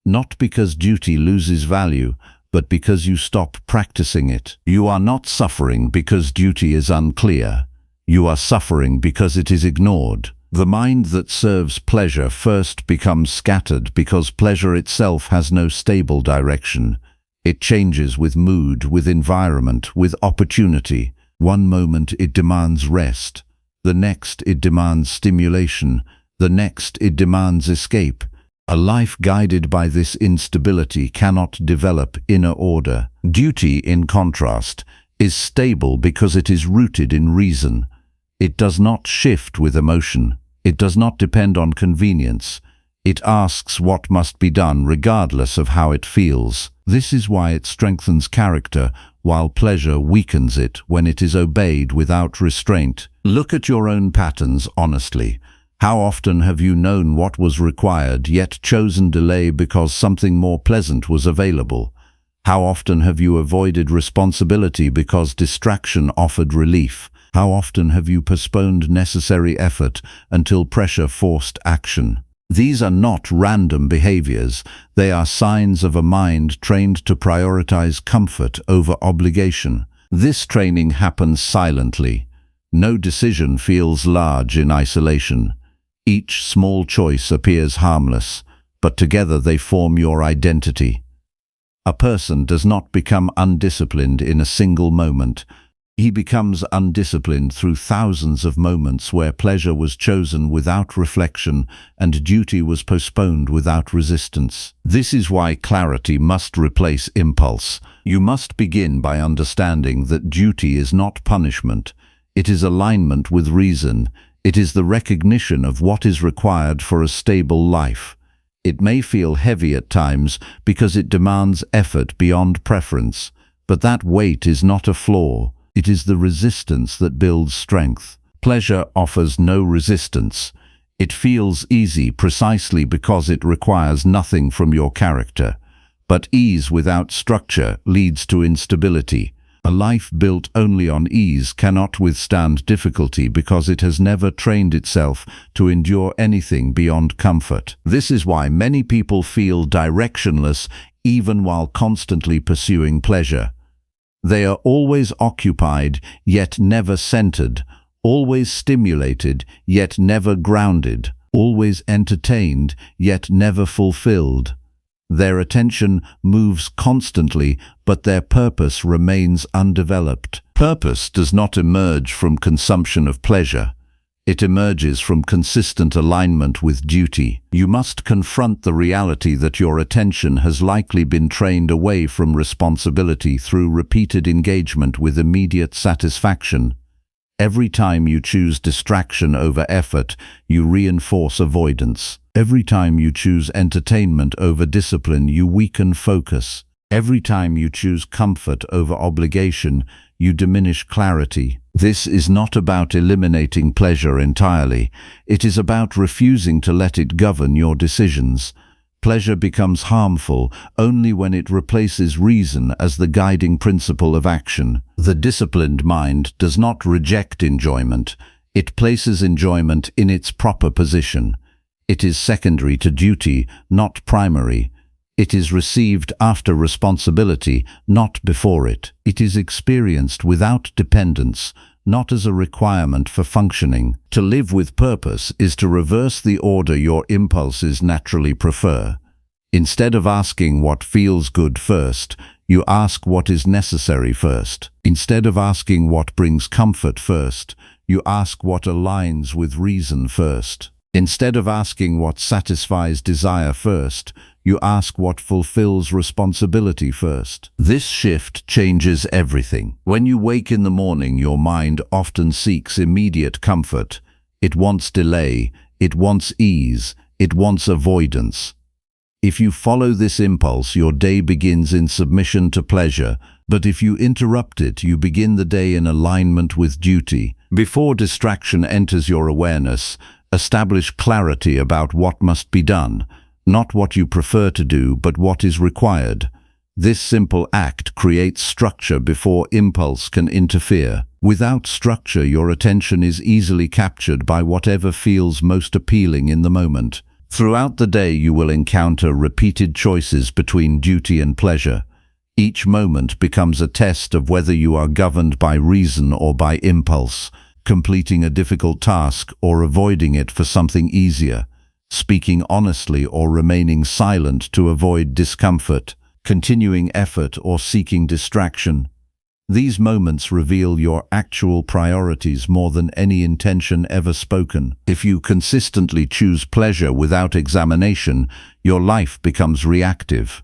Not because duty loses value, but because you stop practicing it. You are not suffering because duty is unclear. You are suffering because it is ignored. The mind that serves pleasure first becomes scattered because pleasure itself has no stable direction. It changes with mood, with environment, with opportunity. One moment it demands rest. The next it demands stimulation. The next it demands escape. A life guided by this instability cannot develop inner order. Duty, in contrast, is stable because it is rooted in reason. It does not shift with emotion. It does not depend on convenience. It asks what must be done regardless of how it feels. This is why it strengthens character, while pleasure weakens it when it is obeyed without restraint. Look at your own patterns honestly. How often have you known what was required, yet chosen delay because something more pleasant was available? How often have you avoided responsibility because distraction offered relief? How often have you postponed necessary effort until pressure forced action? These are not random behaviors. They are signs of a mind trained to prioritize comfort over obligation. This training happens silently. No decision feels large in isolation. Each small choice appears harmless, but together they form your identity. A person does not become undisciplined in a single moment. He becomes undisciplined through thousands of moments where pleasure was chosen without reflection and duty was postponed without resistance. This is why clarity must replace impulse. You must begin by understanding that duty is not punishment. It is alignment with reason. It is the recognition of what is required for a stable life. It may feel heavy at times because it demands effort beyond preference, but that weight is not a flaw. It is the resistance that builds strength. Pleasure offers no resistance. It feels easy precisely because it requires nothing from your character. But ease without structure leads to instability. A life built only on ease cannot withstand difficulty because it has never trained itself to endure anything beyond comfort. This is why many people feel directionless even while constantly pursuing pleasure. They are always occupied, yet never centered, always stimulated, yet never grounded, always entertained, yet never fulfilled. Their attention moves constantly, but their purpose remains undeveloped. Purpose does not emerge from consumption of pleasure. It emerges from consistent alignment with duty. You must confront the reality that your attention has likely been trained away from responsibility through repeated engagement with immediate satisfaction. Every time you choose distraction over effort, you reinforce avoidance. Every time you choose entertainment over discipline, you weaken focus. Every time you choose comfort over obligation, you diminish clarity. This is not about eliminating pleasure entirely. It is about refusing to let it govern your decisions. Pleasure becomes harmful only when it replaces reason as the guiding principle of action. The disciplined mind does not reject enjoyment. It places enjoyment in its proper position. It is secondary to duty, not primary. It is received after responsibility, not before it. It is experienced without dependence, not as a requirement for functioning. To live with purpose is to reverse the order your impulses naturally prefer. Instead of asking what feels good first, you ask what is necessary first. Instead of asking what brings comfort first, you ask what aligns with reason first. Instead of asking what satisfies desire first, you ask what fulfills responsibility first. This shift changes everything. When you wake in the morning, your mind often seeks immediate comfort. It wants delay, it wants ease, it wants avoidance. If you follow this impulse, your day begins in submission to pleasure, but if you interrupt it, you begin the day in alignment with duty. Before distraction enters your awareness, establish clarity about what must be done, not what you prefer to do, but what is required. This simple act creates structure before impulse can interfere. Without structure, your attention is easily captured by whatever feels most appealing in the moment. Throughout the day, you will encounter repeated choices between duty and pleasure. Each moment becomes a test of whether you are governed by reason or by impulse, completing a difficult task or avoiding it for something easier, speaking honestly or remaining silent to avoid discomfort, continuing effort or seeking distraction. These moments reveal your actual priorities more than any intention ever spoken. If you consistently choose pleasure without examination, your life becomes reactive.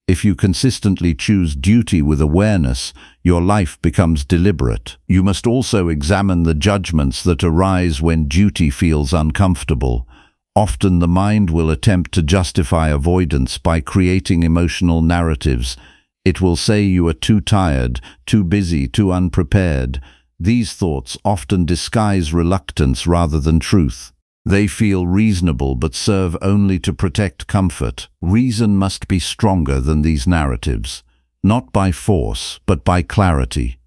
If you consistently choose duty with awareness, your life becomes deliberate. You must also examine the judgments that arise when duty feels uncomfortable. Often the mind will attempt to justify avoidance by creating emotional narratives. It will say you are too tired, too busy, too unprepared. These thoughts often disguise reluctance rather than truth. They feel reasonable but serve only to protect comfort. Reason must be stronger than these narratives, not by force, but by clarity.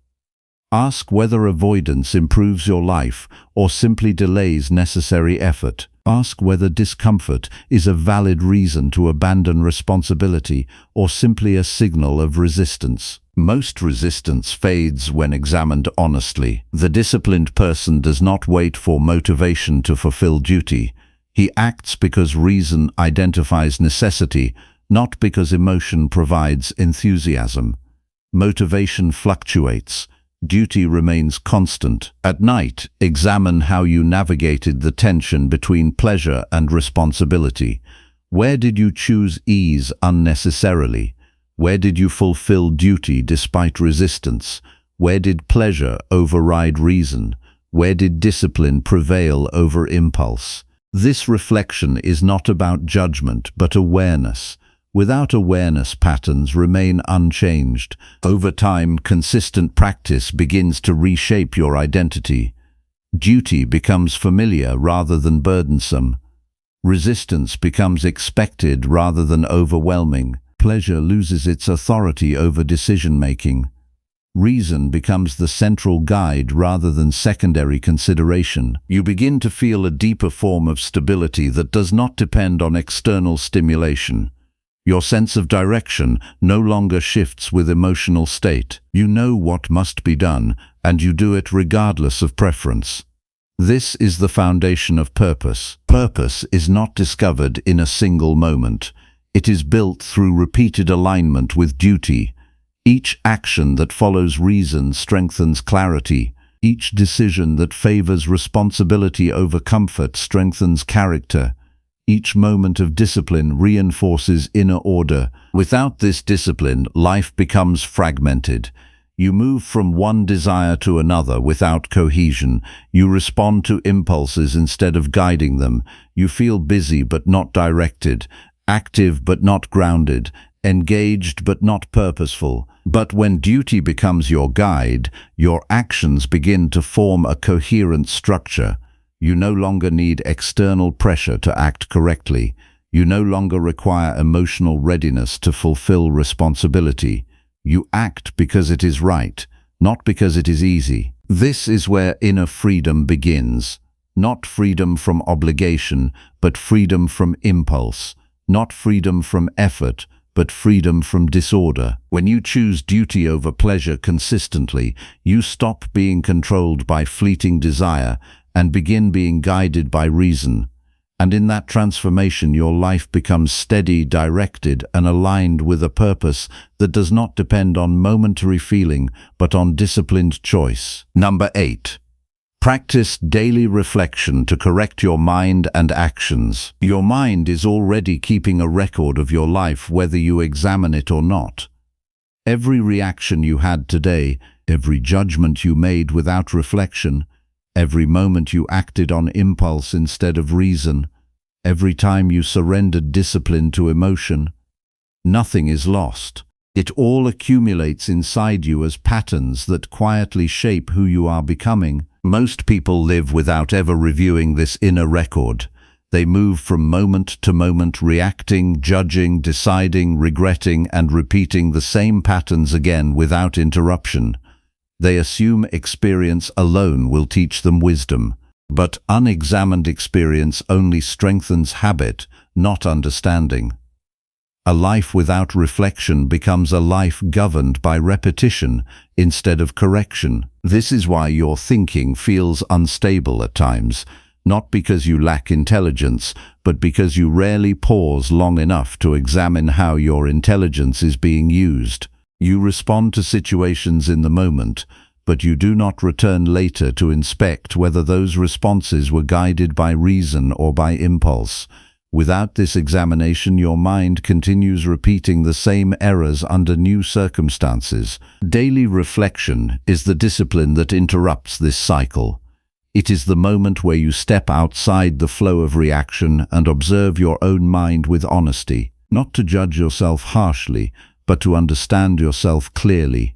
Ask whether avoidance improves your life or simply delays necessary effort. Ask whether discomfort is a valid reason to abandon responsibility or simply a signal of resistance. Most resistance fades when examined honestly. The disciplined person does not wait for motivation to fulfill duty. He acts because reason identifies necessity, not because emotion provides enthusiasm. Motivation fluctuates. duty remains constant. At night, examine how you navigated the tension between pleasure and responsibility. Where did you choose ease unnecessarily? Where did you fulfill duty despite resistance? Where did pleasure override reason? Where did discipline prevail over impulse? This reflection is not about judgment, but awareness. Without awareness, patterns remain unchanged. Over time, consistent practice begins to reshape your identity. Duty becomes familiar rather than burdensome. Resistance becomes expected rather than overwhelming. Pleasure loses its authority over decision-making. Reason becomes the central guide rather than secondary consideration. You begin to feel a deeper form of stability that does not depend on external stimulation. Your sense of direction no longer shifts with emotional state. You know what must be done, and you do it regardless of preference. This is the foundation of purpose. Purpose is not discovered in a single moment. It is built through repeated alignment with duty. Each action that follows reason strengthens clarity. Each decision that favors responsibility over comfort strengthens character. Each moment of discipline reinforces inner order. Without this discipline, life becomes fragmented. You move from one desire to another without cohesion. You respond to impulses instead of guiding them. You feel busy but not directed, active but not grounded, engaged but not purposeful. But when duty becomes your guide, your actions begin to form a coherent structure. You no longer need external pressure to act correctly. You no longer require emotional readiness to fulfill responsibility. You act because it is right, not because it is easy. This is where inner freedom begins. Not freedom from obligation, but freedom from impulse. Not freedom from effort, but freedom from disorder. When you choose duty over pleasure consistently, you stop being controlled by fleeting desire and begin being guided by reason. And in that transformation, your life becomes steady, directed, and aligned with a purpose that does not depend on momentary feeling, but on disciplined choice. Number 8. Practice daily reflection to correct your mind and actions. Your mind is already keeping a record of your life whether you examine it or not. Every reaction you had today, every judgment you made without reflection, every moment you acted on impulse instead of reason, every time you surrendered discipline to emotion, nothing is lost. It all accumulates inside you as patterns that quietly shape who you are becoming. Most people live without ever reviewing this inner record. They move from moment to moment, reacting, judging, deciding, regretting, and repeating the same patterns again without interruption. They assume experience alone will teach them wisdom. But unexamined experience only strengthens habit, not understanding. A life without reflection becomes a life governed by repetition instead of correction. This is why your thinking feels unstable at times, not because you lack intelligence, but because you rarely pause long enough to examine how your intelligence is being used. You respond to situations in the moment, but you do not return later to inspect whether those responses were guided by reason or by impulse. Without this examination, your mind continues repeating the same errors under new circumstances. Daily reflection is the discipline that interrupts this cycle. It is the moment where you step outside the flow of reaction and observe your own mind with honesty, not to judge yourself harshly, but to understand yourself clearly.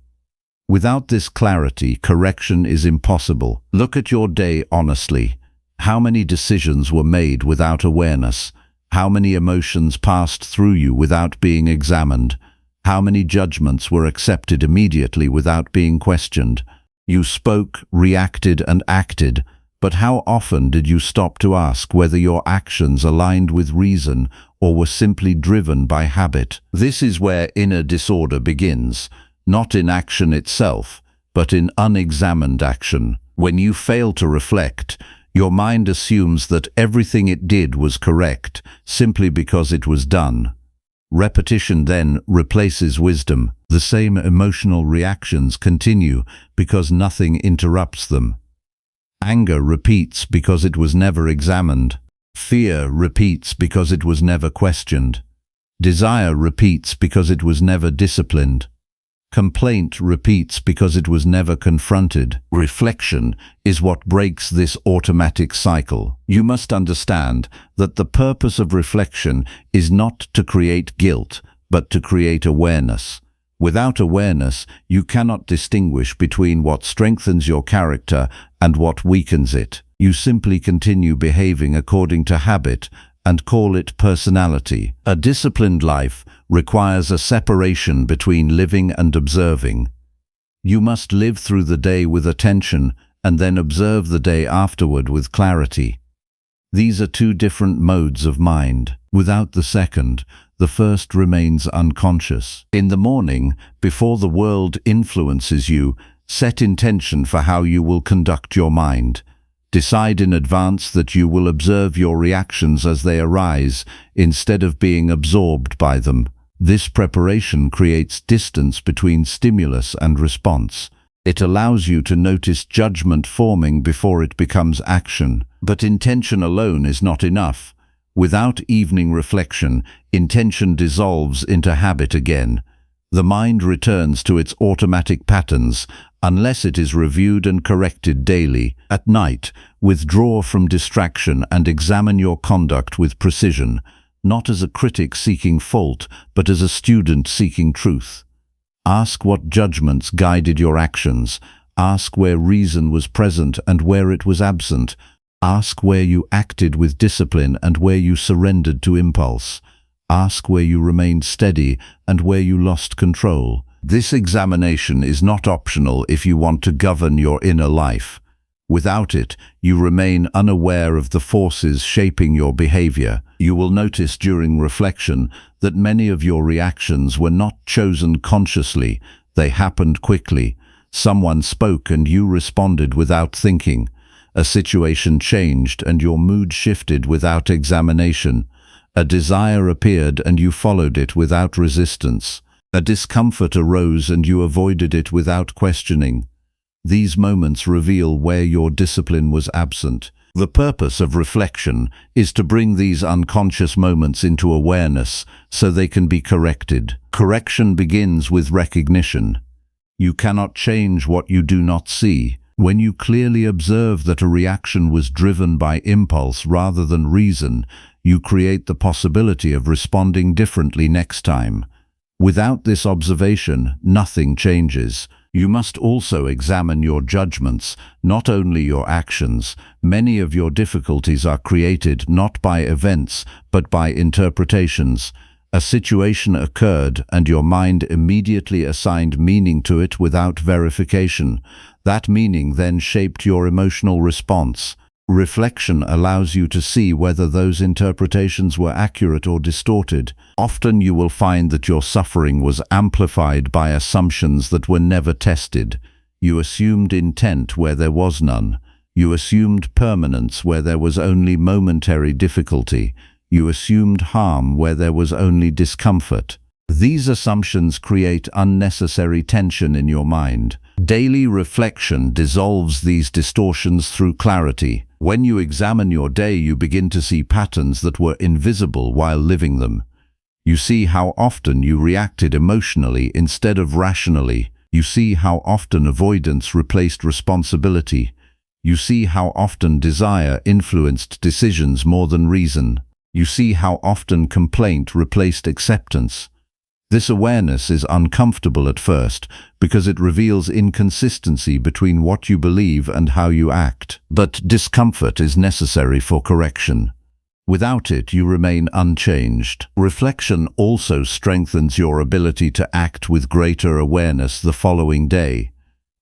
Without this clarity, correction is impossible. Look at your day honestly. How many decisions were made without awareness? How many emotions passed through you without being examined? How many judgments were accepted immediately without being questioned? You spoke, reacted, and acted, but how often did you stop to ask whether your actions aligned with reason or were simply driven by habit? This is where inner disorder begins, not in action itself, but in unexamined action. When you fail to reflect, your mind assumes that everything it did was correct simply because it was done. Repetition then replaces wisdom. The same emotional reactions continue because nothing interrupts them. Anger repeats because it was never examined. Fear repeats because it was never questioned. Desire repeats because it was never disciplined. Complaint repeats because it was never confronted. Reflection is what breaks this automatic cycle. You must understand that the purpose of reflection is not to create guilt, but to create awareness. Without awareness, you cannot distinguish between what strengthens your character and what weakens it. You simply continue behaving according to habit and call it personality. A disciplined life requires a separation between living and observing. You must live through the day with attention and then observe the day afterward with clarity. These are two different modes of mind. Without the second, the first remains unconscious. In the morning, before the world influences you, set intention for how you will conduct your mind. Decide in advance that you will observe your reactions as they arise, instead of being absorbed by them. This preparation creates distance between stimulus and response. It allows you to notice judgment forming before it becomes action. But intention alone is not enough. Without evening reflection, intention dissolves into habit again. The mind returns to its automatic patterns unless it is reviewed and corrected daily. At night, withdraw from distraction and examine your conduct with precision, not as a critic seeking fault, but as a student seeking truth. Ask what judgments guided your actions. Ask where reason was present and where it was absent. Ask where you acted with discipline and where you surrendered to impulse. Ask where you remained steady and where you lost control. This examination is not optional if you want to govern your inner life. Without it, you remain unaware of the forces shaping your behavior. You will notice during reflection that many of your reactions were not chosen consciously. They happened quickly. Someone spoke and you responded without thinking. A situation changed and your mood shifted without examination. A desire appeared and you followed it without resistance. A discomfort arose and you avoided it without questioning. These moments reveal where your discipline was absent. The purpose of reflection is to bring these unconscious moments into awareness so they can be corrected. Correction begins with recognition. You cannot change what you do not see. When you clearly observe that a reaction was driven by impulse rather than reason, you create the possibility of responding differently next time. Without this observation, nothing changes. You must also examine your judgments, not only your actions. Many of your difficulties are created not by events, but by interpretations. A situation occurred and your mind immediately assigned meaning to it without verification. That meaning then shaped your emotional response. Reflection allows you to see whether those interpretations were accurate or distorted. Often you will find that your suffering was amplified by assumptions that were never tested. You assumed intent where there was none. You assumed permanence where there was only momentary difficulty. You assumed harm where there was only discomfort. These assumptions create unnecessary tension in your mind. Daily reflection dissolves these distortions through clarity. When you examine your day, you begin to see patterns that were invisible while living them. You see how often you reacted emotionally instead of rationally. You see how often avoidance replaced responsibility. You see how often desire influenced decisions more than reason. You see how often complaint replaced acceptance. This awareness is uncomfortable at first because it reveals inconsistency between what you believe and how you act. But discomfort is necessary for correction. Without it, you remain unchanged. Reflection also strengthens your ability to act with greater awareness the following day.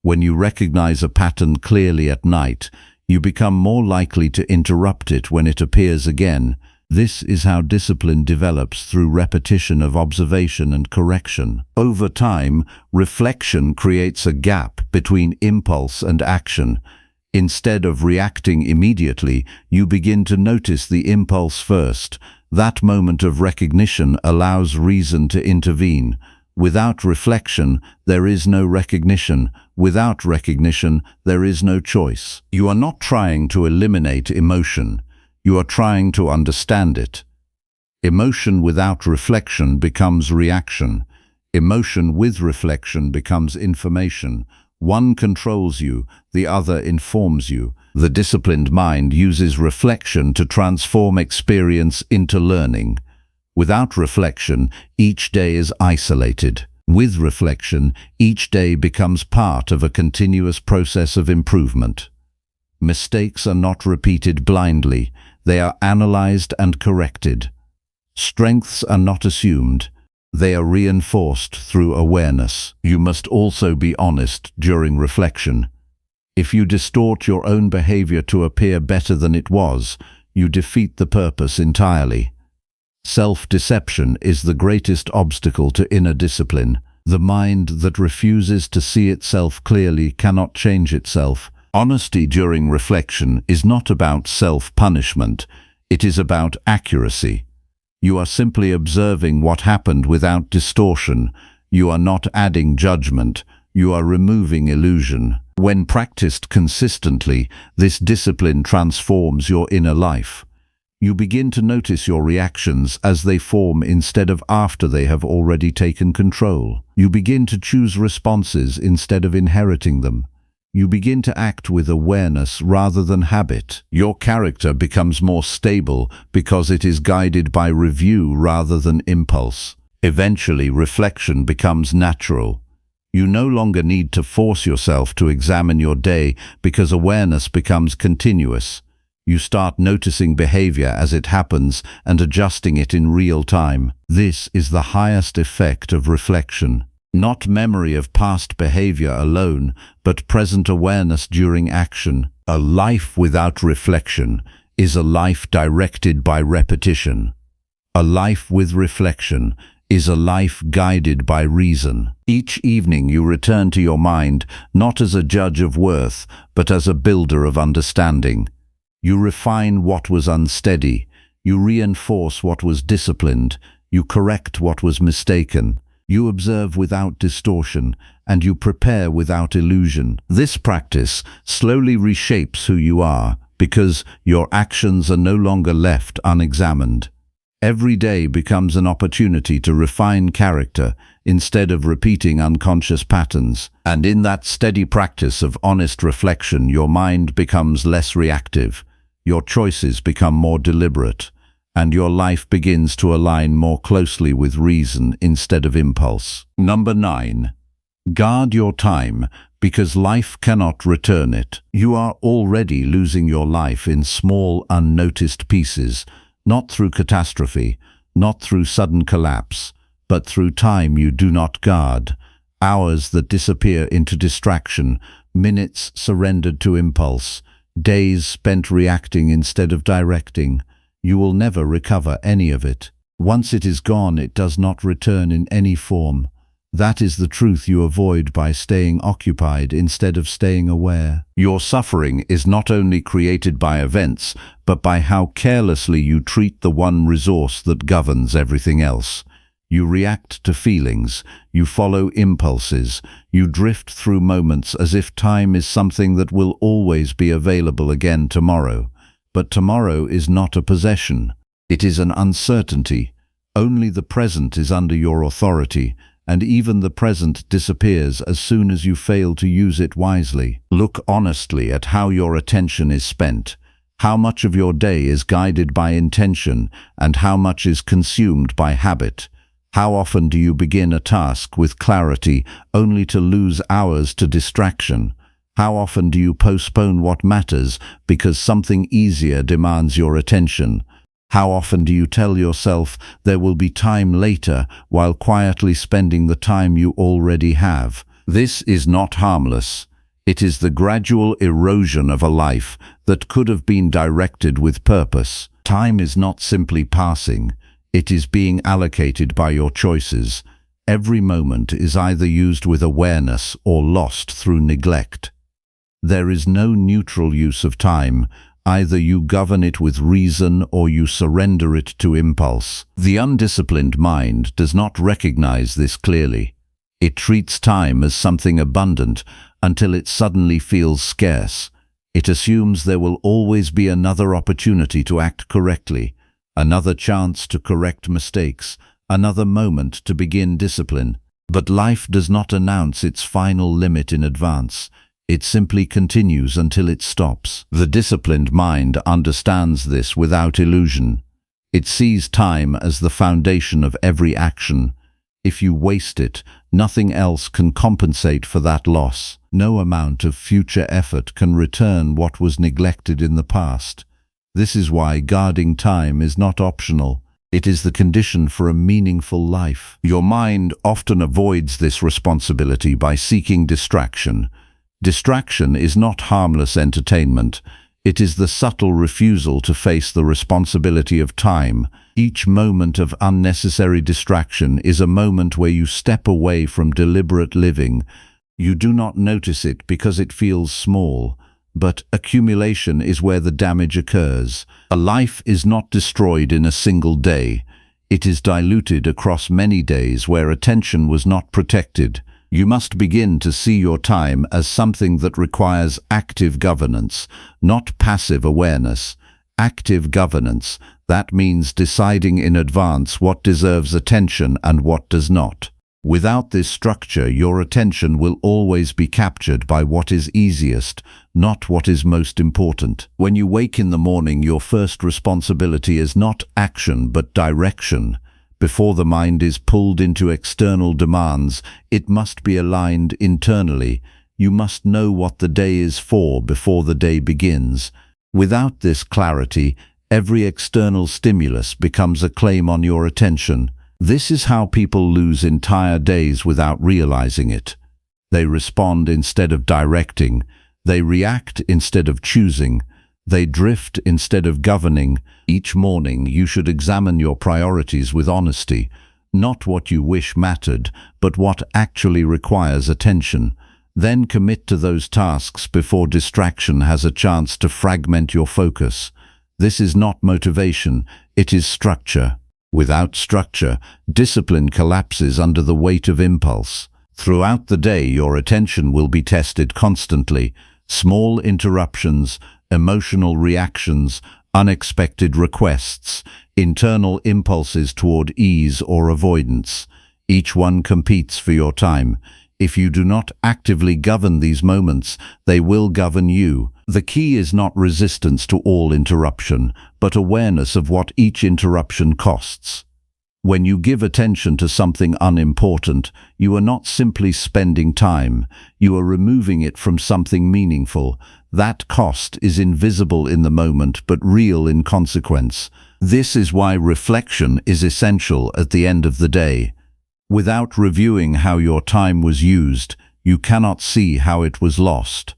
When you recognize a pattern clearly at night, you become more likely to interrupt it when it appears again. This is how discipline develops through repetition of observation and correction. Over time, reflection creates a gap between impulse and action. Instead of reacting immediately, you begin to notice the impulse first. That moment of recognition allows reason to intervene. Without reflection, there is no recognition. Without recognition, there is no choice. You are not trying to eliminate emotion. You are trying to understand it. Emotion without reflection becomes reaction. Emotion with reflection becomes information. One controls you, the other informs you. The disciplined mind uses reflection to transform experience into learning. Without reflection, each day is isolated. With reflection, each day becomes part of a continuous process of improvement. Mistakes are not repeated blindly. They are analyzed and corrected. Strengths are not assumed. They are reinforced through awareness. You must also be honest during reflection. If you distort your own behavior to appear better than it was, you defeat the purpose entirely. Self-deception is the greatest obstacle to inner discipline. The mind that refuses to see itself clearly cannot change itself. Honesty during reflection is not about self-punishment. It is about accuracy. You are simply observing what happened without distortion. You are not adding judgment. You are removing illusion. When practiced consistently, this discipline transforms your inner life. You begin to notice your reactions as they form instead of after they have already taken control. You begin to choose responses instead of inheriting them. You begin to act with awareness rather than habit. Your character becomes more stable because it is guided by review rather than impulse. Eventually, reflection becomes natural. You no longer need to force yourself to examine your day because awareness becomes continuous. You start noticing behavior as it happens and adjusting it in real time. This is the highest effect of reflection. Not memory of past behavior alone, but present awareness during action. A life without reflection is a life directed by repetition. A life with reflection is a life guided by reason. Each evening you return to your mind not as a judge of worth, but as a builder of understanding. You refine what was unsteady. You reinforce what was disciplined. You correct what was mistaken. You observe without distortion, and you prepare without illusion. This practice slowly reshapes who you are, because your actions are no longer left unexamined. Every day becomes an opportunity to refine character instead of repeating unconscious patterns. And in that steady practice of honest reflection, your mind becomes less reactive, your choices become more deliberate, and your life begins to align more closely with reason instead of impulse. Number 9. Guard your time, because life cannot return it. You are already losing your life in small, unnoticed pieces, not through catastrophe, not through sudden collapse, but through time you do not guard, hours that disappear into distraction, minutes surrendered to impulse, days spent reacting instead of directing. You will never recover any of it. Once it is gone, it does not return in any form. That is the truth you avoid by staying occupied instead of staying aware. Your suffering is not only created by events, but by how carelessly you treat the one resource that governs everything else. You react to feelings, you follow impulses, you drift through moments as if time is something that will always be available again tomorrow. But tomorrow is not a possession. It is an uncertainty. Only the present is under your authority, and even the present disappears as soon as you fail to use it wisely. Look honestly at how your attention is spent. How much of your day is guided by intention, and how much is consumed by habit? How often do you begin a task with clarity only to lose hours to distraction? How often do you postpone what matters because something easier demands your attention? How often do you tell yourself there will be time later while quietly spending the time you already have? This is not harmless. It is the gradual erosion of a life that could have been directed with purpose. Time is not simply passing. It is being allocated by your choices. Every moment is either used with awareness or lost through neglect. There is no neutral use of time. Either you govern it with reason or you surrender it to impulse. The undisciplined mind does not recognize this clearly. It treats time as something abundant until it suddenly feels scarce. It assumes there will always be another opportunity to act correctly, another chance to correct mistakes, another moment to begin discipline. But life does not announce its final limit in advance. It simply continues until it stops. The disciplined mind understands this without illusion. It sees time as the foundation of every action. If you waste it, nothing else can compensate for that loss. No amount of future effort can return what was neglected in the past. This is why guarding time is not optional. It is the condition for a meaningful life. Your mind often avoids this responsibility by seeking distraction. Distraction is not harmless entertainment. It is the subtle refusal to face the responsibility of time. Each moment of unnecessary distraction is a moment where you step away from deliberate living. You do not notice it because it feels small, but accumulation is where the damage occurs. A life is not destroyed in a single day. It is diluted across many days where attention was not protected. You must begin to see your time as something that requires active governance, not passive awareness. Active governance, that means deciding in advance what deserves attention and what does not. Without this structure, your attention will always be captured by what is easiest, not what is most important. When you wake in the morning, your first responsibility is not action but direction. Before the mind is pulled into external demands, it must be aligned internally. You must know what the day is for before the day begins. Without this clarity, every external stimulus becomes a claim on your attention. This is how people lose entire days without realizing it. They respond instead of directing. They react instead of choosing. They drift instead of governing. Each morning you should examine your priorities with honesty, not what you wish mattered, but what actually requires attention. Then commit to those tasks before distraction has a chance to fragment your focus. This is not motivation, it is structure. Without structure, discipline collapses under the weight of impulse. Throughout the day, your attention will be tested constantly. Small interruptions, emotional reactions, unexpected requests, internal impulses toward ease or avoidance. Each one competes for your time. If you do not actively govern these moments, they will govern you. The key is not resistance to all interruption, but awareness of what each interruption costs. When you give attention to something unimportant, you are not simply spending time, you are removing it from something meaningful. That cost is invisible in the moment but real in consequence. This is why reflection is essential at the end of the day. Without reviewing how your time was used, you cannot see how it was lost.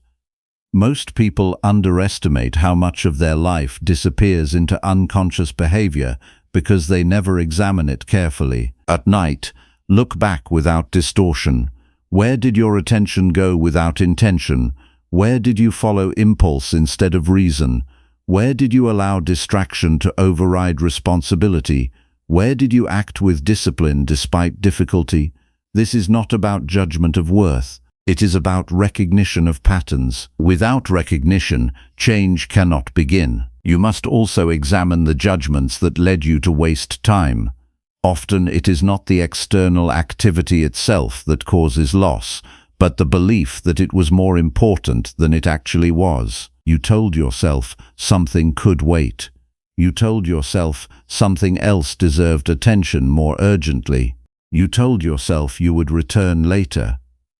Most people underestimate how much of their life disappears into unconscious behavior because they never examine it carefully. At night, look back without distortion. Where did your attention go without intention? Where did you follow impulse instead of reason? Where did you allow distraction to override responsibility? Where did you act with discipline despite difficulty? This is not about judgment of worth. It is about recognition of patterns. Without recognition, change cannot begin. You must also examine the judgments that led you to waste time. Often it is not the external activity itself that causes loss, but the belief that it was more important than it actually was. You told yourself something could wait. You told yourself something else deserved attention more urgently. You told yourself you would return later.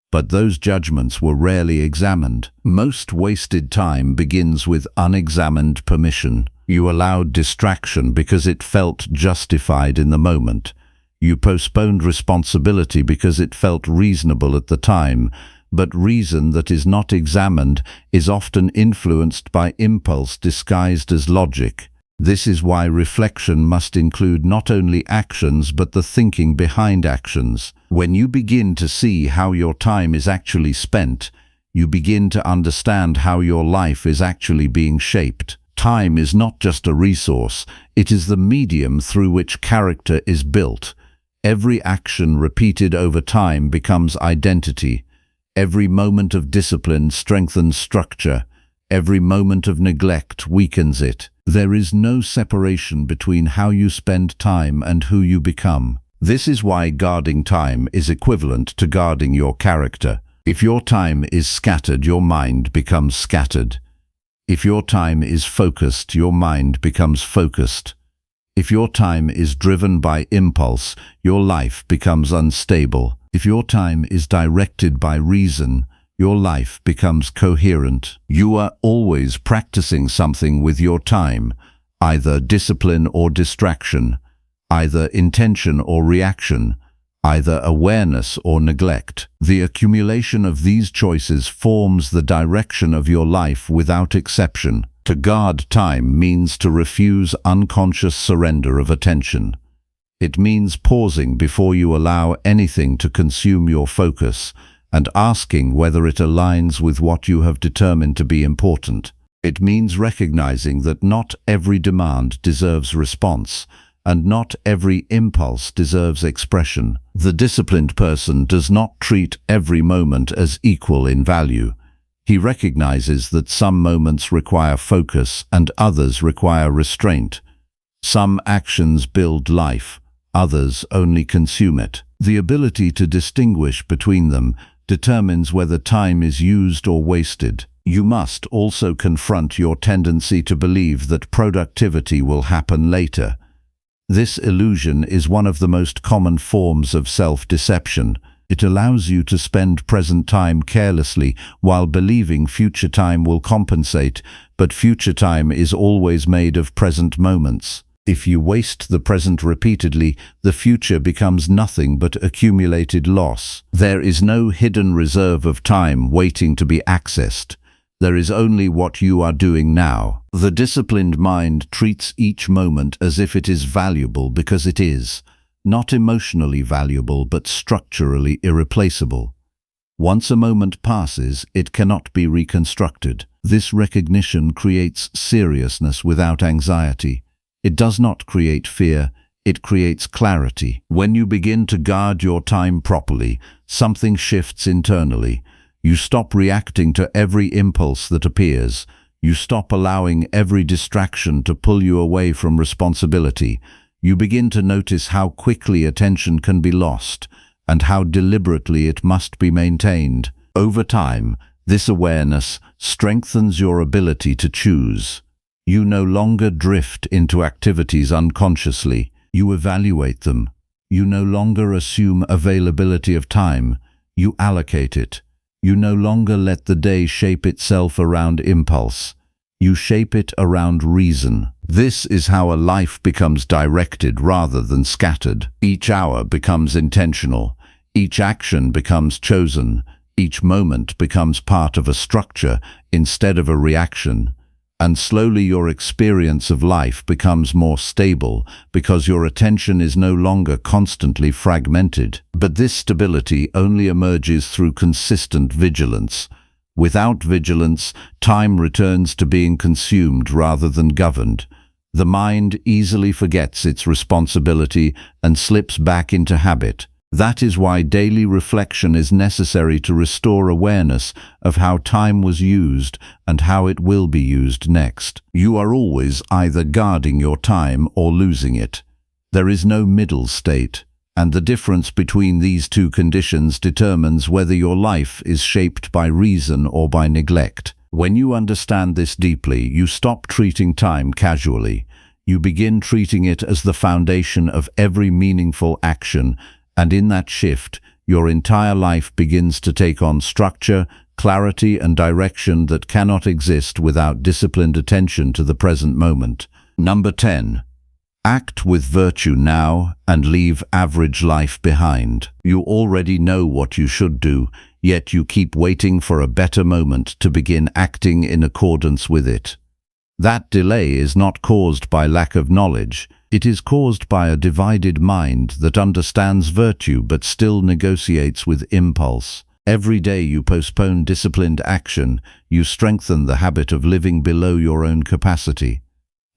But those judgments were rarely examined. Most wasted time begins with unexamined permission. You allowed distraction because it felt justified in the moment. You postponed responsibility because it felt reasonable at the time. But reason that is not examined is often influenced by impulse disguised as logic. This is why reflection must include not only actions but the thinking behind actions. When you begin to see how your time is actually spent, you begin to understand how your life is actually being shaped. Time is not just a resource, it is the medium through which character is built. Every action repeated over time becomes identity. Every moment of discipline strengthens structure. Every moment of neglect weakens it. There is no separation between how you spend time and who you become. This is why guarding time is equivalent to guarding your character. If your time is scattered, your mind becomes scattered. If your time is focused, your mind becomes focused. If your time is driven by impulse, your life becomes unstable. If your time is directed by reason, your life becomes coherent. You are always practicing something with your time, either discipline or distraction, either intention or reaction, either awareness or neglect. The accumulation of these choices forms the direction of your life without exception. To guard time means to refuse unconscious surrender of attention. It means pausing before you allow anything to consume your focus and asking whether it aligns with what you have determined to be important. It means recognizing that not every demand deserves response, and not every impulse deserves expression. The disciplined person does not treat every moment as equal in value. He recognizes that some moments require focus and others require restraint. Some actions build life, others only consume it. The ability to distinguish between them determines whether time is used or wasted. You must also confront your tendency to believe that productivity will happen later. This illusion is one of the most common forms of self-deception. It allows you to spend present time carelessly while believing future time will compensate, but future time is always made of present moments. If you waste the present repeatedly, the future becomes nothing but accumulated loss. There is no hidden reserve of time waiting to be accessed. There is only what you are doing now. The disciplined mind treats each moment as if it is valuable because it is. Not emotionally valuable, but structurally irreplaceable. Once a moment passes, it cannot be reconstructed. This recognition creates seriousness without anxiety. It does not create fear, it creates clarity. When you begin to guard your time properly, something shifts internally. You stop reacting to every impulse that appears. You stop allowing every distraction to pull you away from responsibility. You begin to notice how quickly attention can be lost and how deliberately it must be maintained. Over time, this awareness strengthens your ability to choose. You no longer drift into activities unconsciously. You evaluate them. You no longer assume availability of time. You allocate it. You no longer let the day shape itself around impulse. You shape it around reason. This is how a life becomes directed rather than scattered. Each hour becomes intentional. Each action becomes chosen. Each moment becomes part of a structure instead of a reaction. And slowly your experience of life becomes more stable because your attention is no longer constantly fragmented. But this stability only emerges through consistent vigilance. Without vigilance, time returns to being consumed rather than governed. The mind easily forgets its responsibility and slips back into habit. That is why daily reflection is necessary to restore awareness of how time was used and how it will be used next. You are always either guarding your time or losing it. There is no middle state, and the difference between these two conditions determines whether your life is shaped by reason or by neglect. When you understand this deeply, you stop treating time casually. You begin treating it as the foundation of every meaningful action, and in that shift, your entire life begins to take on structure, clarity, and direction that cannot exist without disciplined attention to the present moment. Number 10. Act with virtue now and leave average life behind. You already know what you should do, yet you keep waiting for a better moment to begin acting in accordance with it. That delay is not caused by lack of knowledge. It is caused by a divided mind that understands virtue but still negotiates with impulse. Every day you postpone disciplined action, you strengthen the habit of living below your own capacity.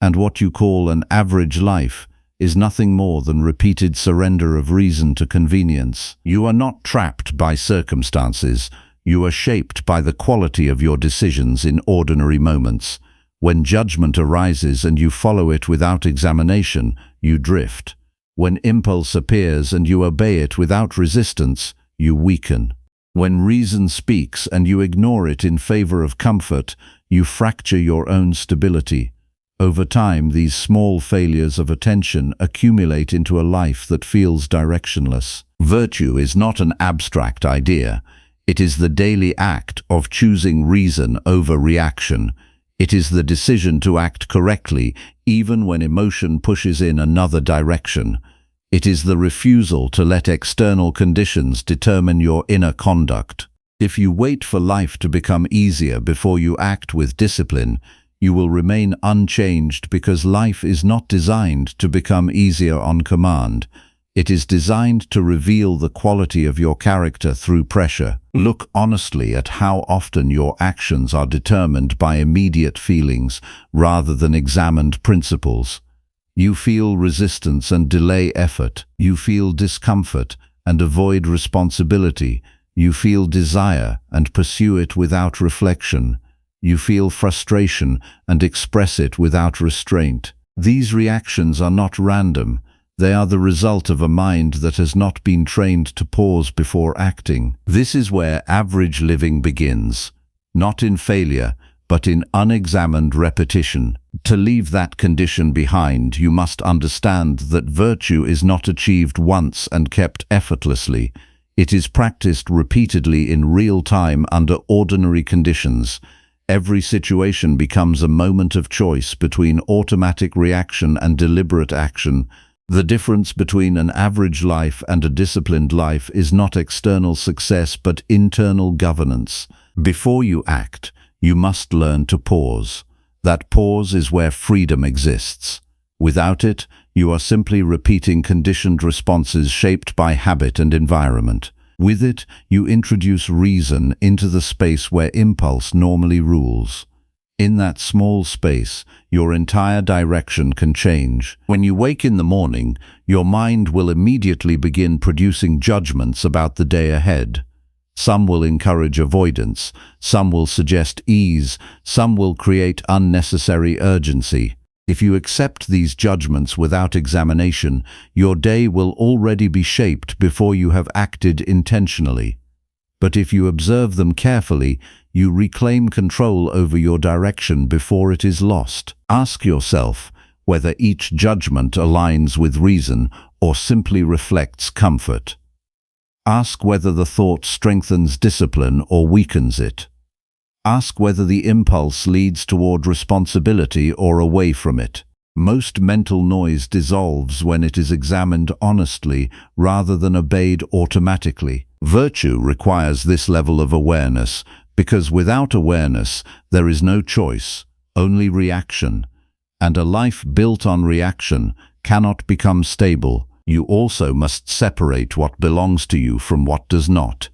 And what you call an average life is nothing more than repeated surrender of reason to convenience. You are not trapped by circumstances. You are shaped by the quality of your decisions in ordinary moments. When judgment arises and you follow it without examination, you drift. When impulse appears and you obey it without resistance, you weaken. When reason speaks and you ignore it in favor of comfort, you fracture your own stability. Over time, these small failures of attention accumulate into a life that feels directionless. Virtue is not an abstract idea. It is the daily act of choosing reason over reaction. It is the decision to act correctly even when emotion pushes in another direction. It is the refusal to let external conditions determine your inner conduct. If you wait for life to become easier before you act with discipline, you will remain unchanged because life is not designed to become easier on command. It is designed to reveal the quality of your character through pressure. Look honestly at how often your actions are determined by immediate feelings rather than examined principles. You feel resistance and delay effort. You feel discomfort and avoid responsibility. You feel desire and pursue it without reflection. You feel frustration and express it without restraint. These reactions are not random. They are the result of a mind that has not been trained to pause before acting. This is where average living begins, not in failure, but in unexamined repetition. To leave that condition behind, you must understand that virtue is not achieved once and kept effortlessly. It is practiced repeatedly in real time under ordinary conditions. Every situation becomes a moment of choice between automatic reaction and deliberate action. The difference between an average life and a disciplined life is not external success but internal governance. Before you act, you must learn to pause. That pause is where freedom exists. Without it, you are simply repeating conditioned responses shaped by habit and environment. With it, you introduce reason into the space where impulse normally rules. In that small space, your entire direction can change. When you wake in the morning, your mind will immediately begin producing judgments about the day ahead. Some will encourage avoidance, some will suggest ease, some will create unnecessary urgency. If you accept these judgments without examination, your day will already be shaped before you have acted intentionally. But if you observe them carefully, you reclaim control over your direction before it is lost. Ask yourself whether each judgment aligns with reason or simply reflects comfort. Ask whether the thought strengthens discipline or weakens it. Ask whether the impulse leads toward responsibility or away from it. Most mental noise dissolves when it is examined honestly rather than obeyed automatically. Virtue requires this level of awareness because without awareness there is no choice, only reaction. And a life built on reaction cannot become stable. You also must separate what belongs to you from what does not.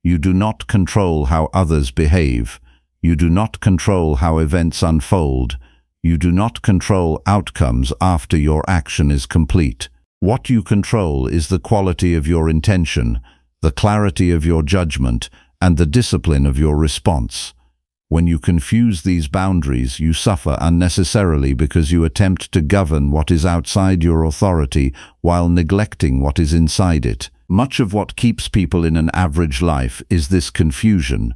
You do not control how others behave. You do not control how events unfold. You do not control outcomes after your action is complete. What you control is the quality of your intention, the clarity of your judgment, and the discipline of your response. When you confuse these boundaries, you suffer unnecessarily because you attempt to govern what is outside your authority while neglecting what is inside it. Much of what keeps people in an average life is this confusion.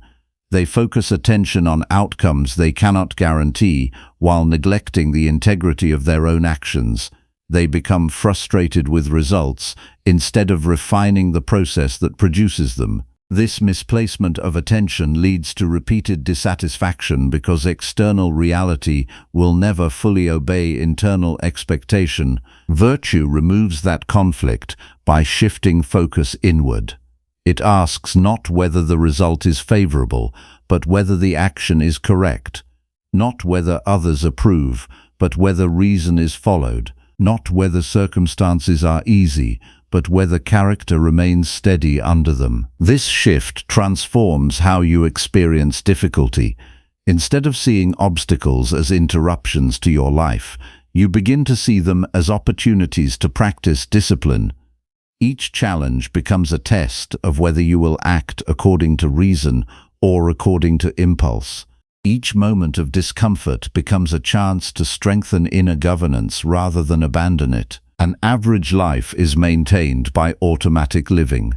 They focus attention on outcomes they cannot guarantee while neglecting the integrity of their own actions. They become frustrated with results instead of refining the process that produces them. This misplacement of attention leads to repeated dissatisfaction because external reality will never fully obey internal expectation. Virtue removes that conflict by shifting focus inward. It asks not whether the result is favorable, but whether the action is correct. Not whether others approve, but whether reason is followed. Not whether circumstances are easy, but whether character remains steady under them. This shift transforms how you experience difficulty. Instead of seeing obstacles as interruptions to your life, you begin to see them as opportunities to practice discipline. Each challenge becomes a test of whether you will act according to reason or according to impulse. Each moment of discomfort becomes a chance to strengthen inner governance rather than abandon it. An average life is maintained by automatic living.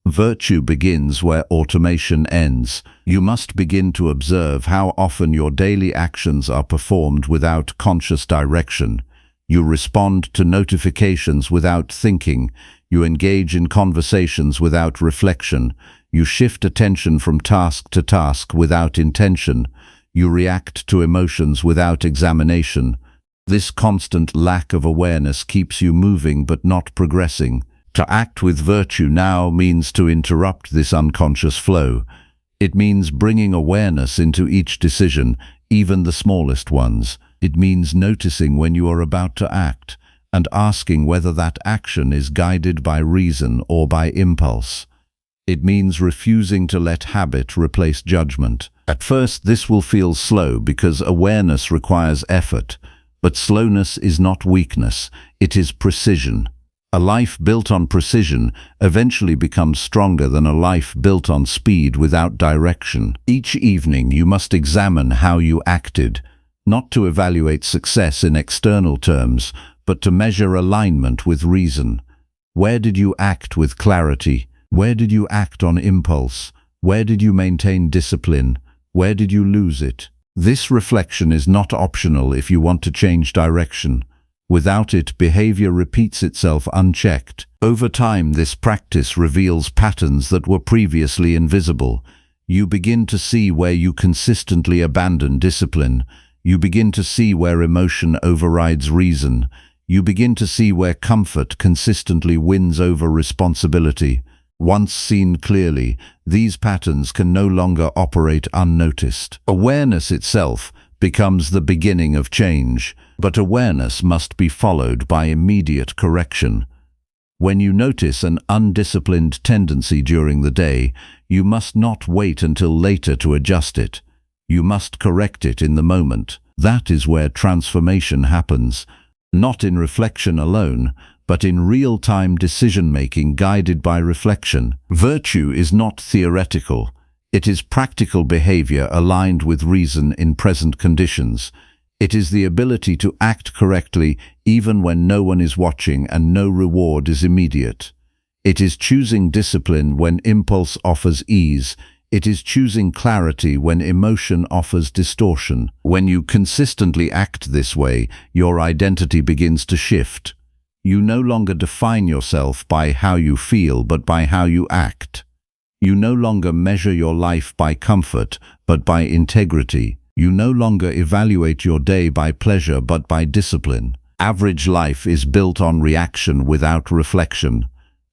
Virtue begins where automation ends. You must begin to observe how often your daily actions are performed without conscious direction. You respond to notifications without thinking. You engage in conversations without reflection. You shift attention from task to task without intention. You react to emotions without examination. This constant lack of awareness keeps you moving but not progressing. To act with virtue now means to interrupt this unconscious flow. It means bringing awareness into each decision, even the smallest ones. It means noticing when you are about to act and asking whether that action is guided by reason or by impulse. It means refusing to let habit replace judgment. At first, this will feel slow because awareness requires effort. But slowness is not weakness, it is precision. A life built on precision eventually becomes stronger than a life built on speed without direction. Each evening you must examine how you acted, not to evaluate success in external terms, but to measure alignment with reason. Where did you act with clarity? Where did you act on impulse? Where did you maintain discipline? Where did you lose it? This reflection is not optional if you want to change direction. Without it, behavior repeats itself unchecked. Over time, this practice reveals patterns that were previously invisible. You begin to see where you consistently abandon discipline. You begin to see where emotion overrides reason. You begin to see where comfort consistently wins over responsibility. Once seen clearly, these patterns can no longer operate unnoticed. Awareness itself becomes the beginning of change, but awareness must be followed by immediate correction. When you notice an undisciplined tendency during the day, you must not wait until later to adjust it. You must correct it in the moment. That is where transformation happens, not in reflection alone, but in real-time decision-making guided by reflection. Virtue is not theoretical. It is practical behavior aligned with reason in present conditions. It is the ability to act correctly even when no one is watching and no reward is immediate. It is choosing discipline when impulse offers ease. It is choosing clarity when emotion offers distortion. When you consistently act this way, your identity begins to shift. You no longer define yourself by how you feel, but by how you act. You no longer measure your life by comfort, but by integrity. You no longer evaluate your day by pleasure, but by discipline. Average life is built on reaction without reflection.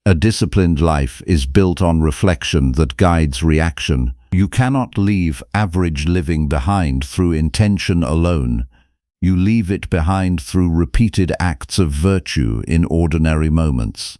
A disciplined life is built on reflection that guides reaction. You cannot leave average living behind through intention alone. You leave it behind through repeated acts of virtue in ordinary moments.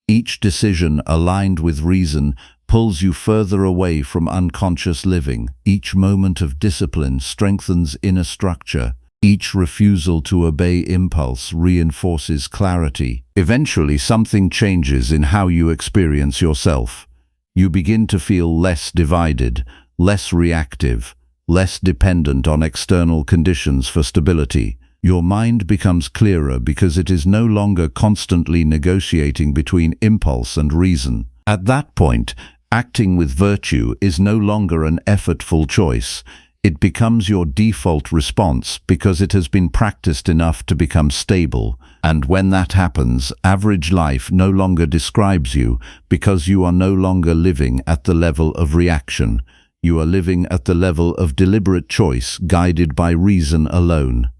Each decision aligned with reason pulls you further away from unconscious living. Each moment of discipline strengthens inner structure. Each refusal to obey impulse reinforces clarity. Eventually, something changes in how you experience yourself. You begin to feel less divided, less reactive, less dependent on external conditions for stability. Your mind becomes clearer because it is no longer constantly negotiating between impulse and reason. At that point, acting with virtue is no longer an effortful choice. It becomes your default response because it has been practiced enough to become stable. And when that happens, average life no longer describes you because you are no longer living at the level of reaction. You are living at the level of deliberate choice guided by reason alone.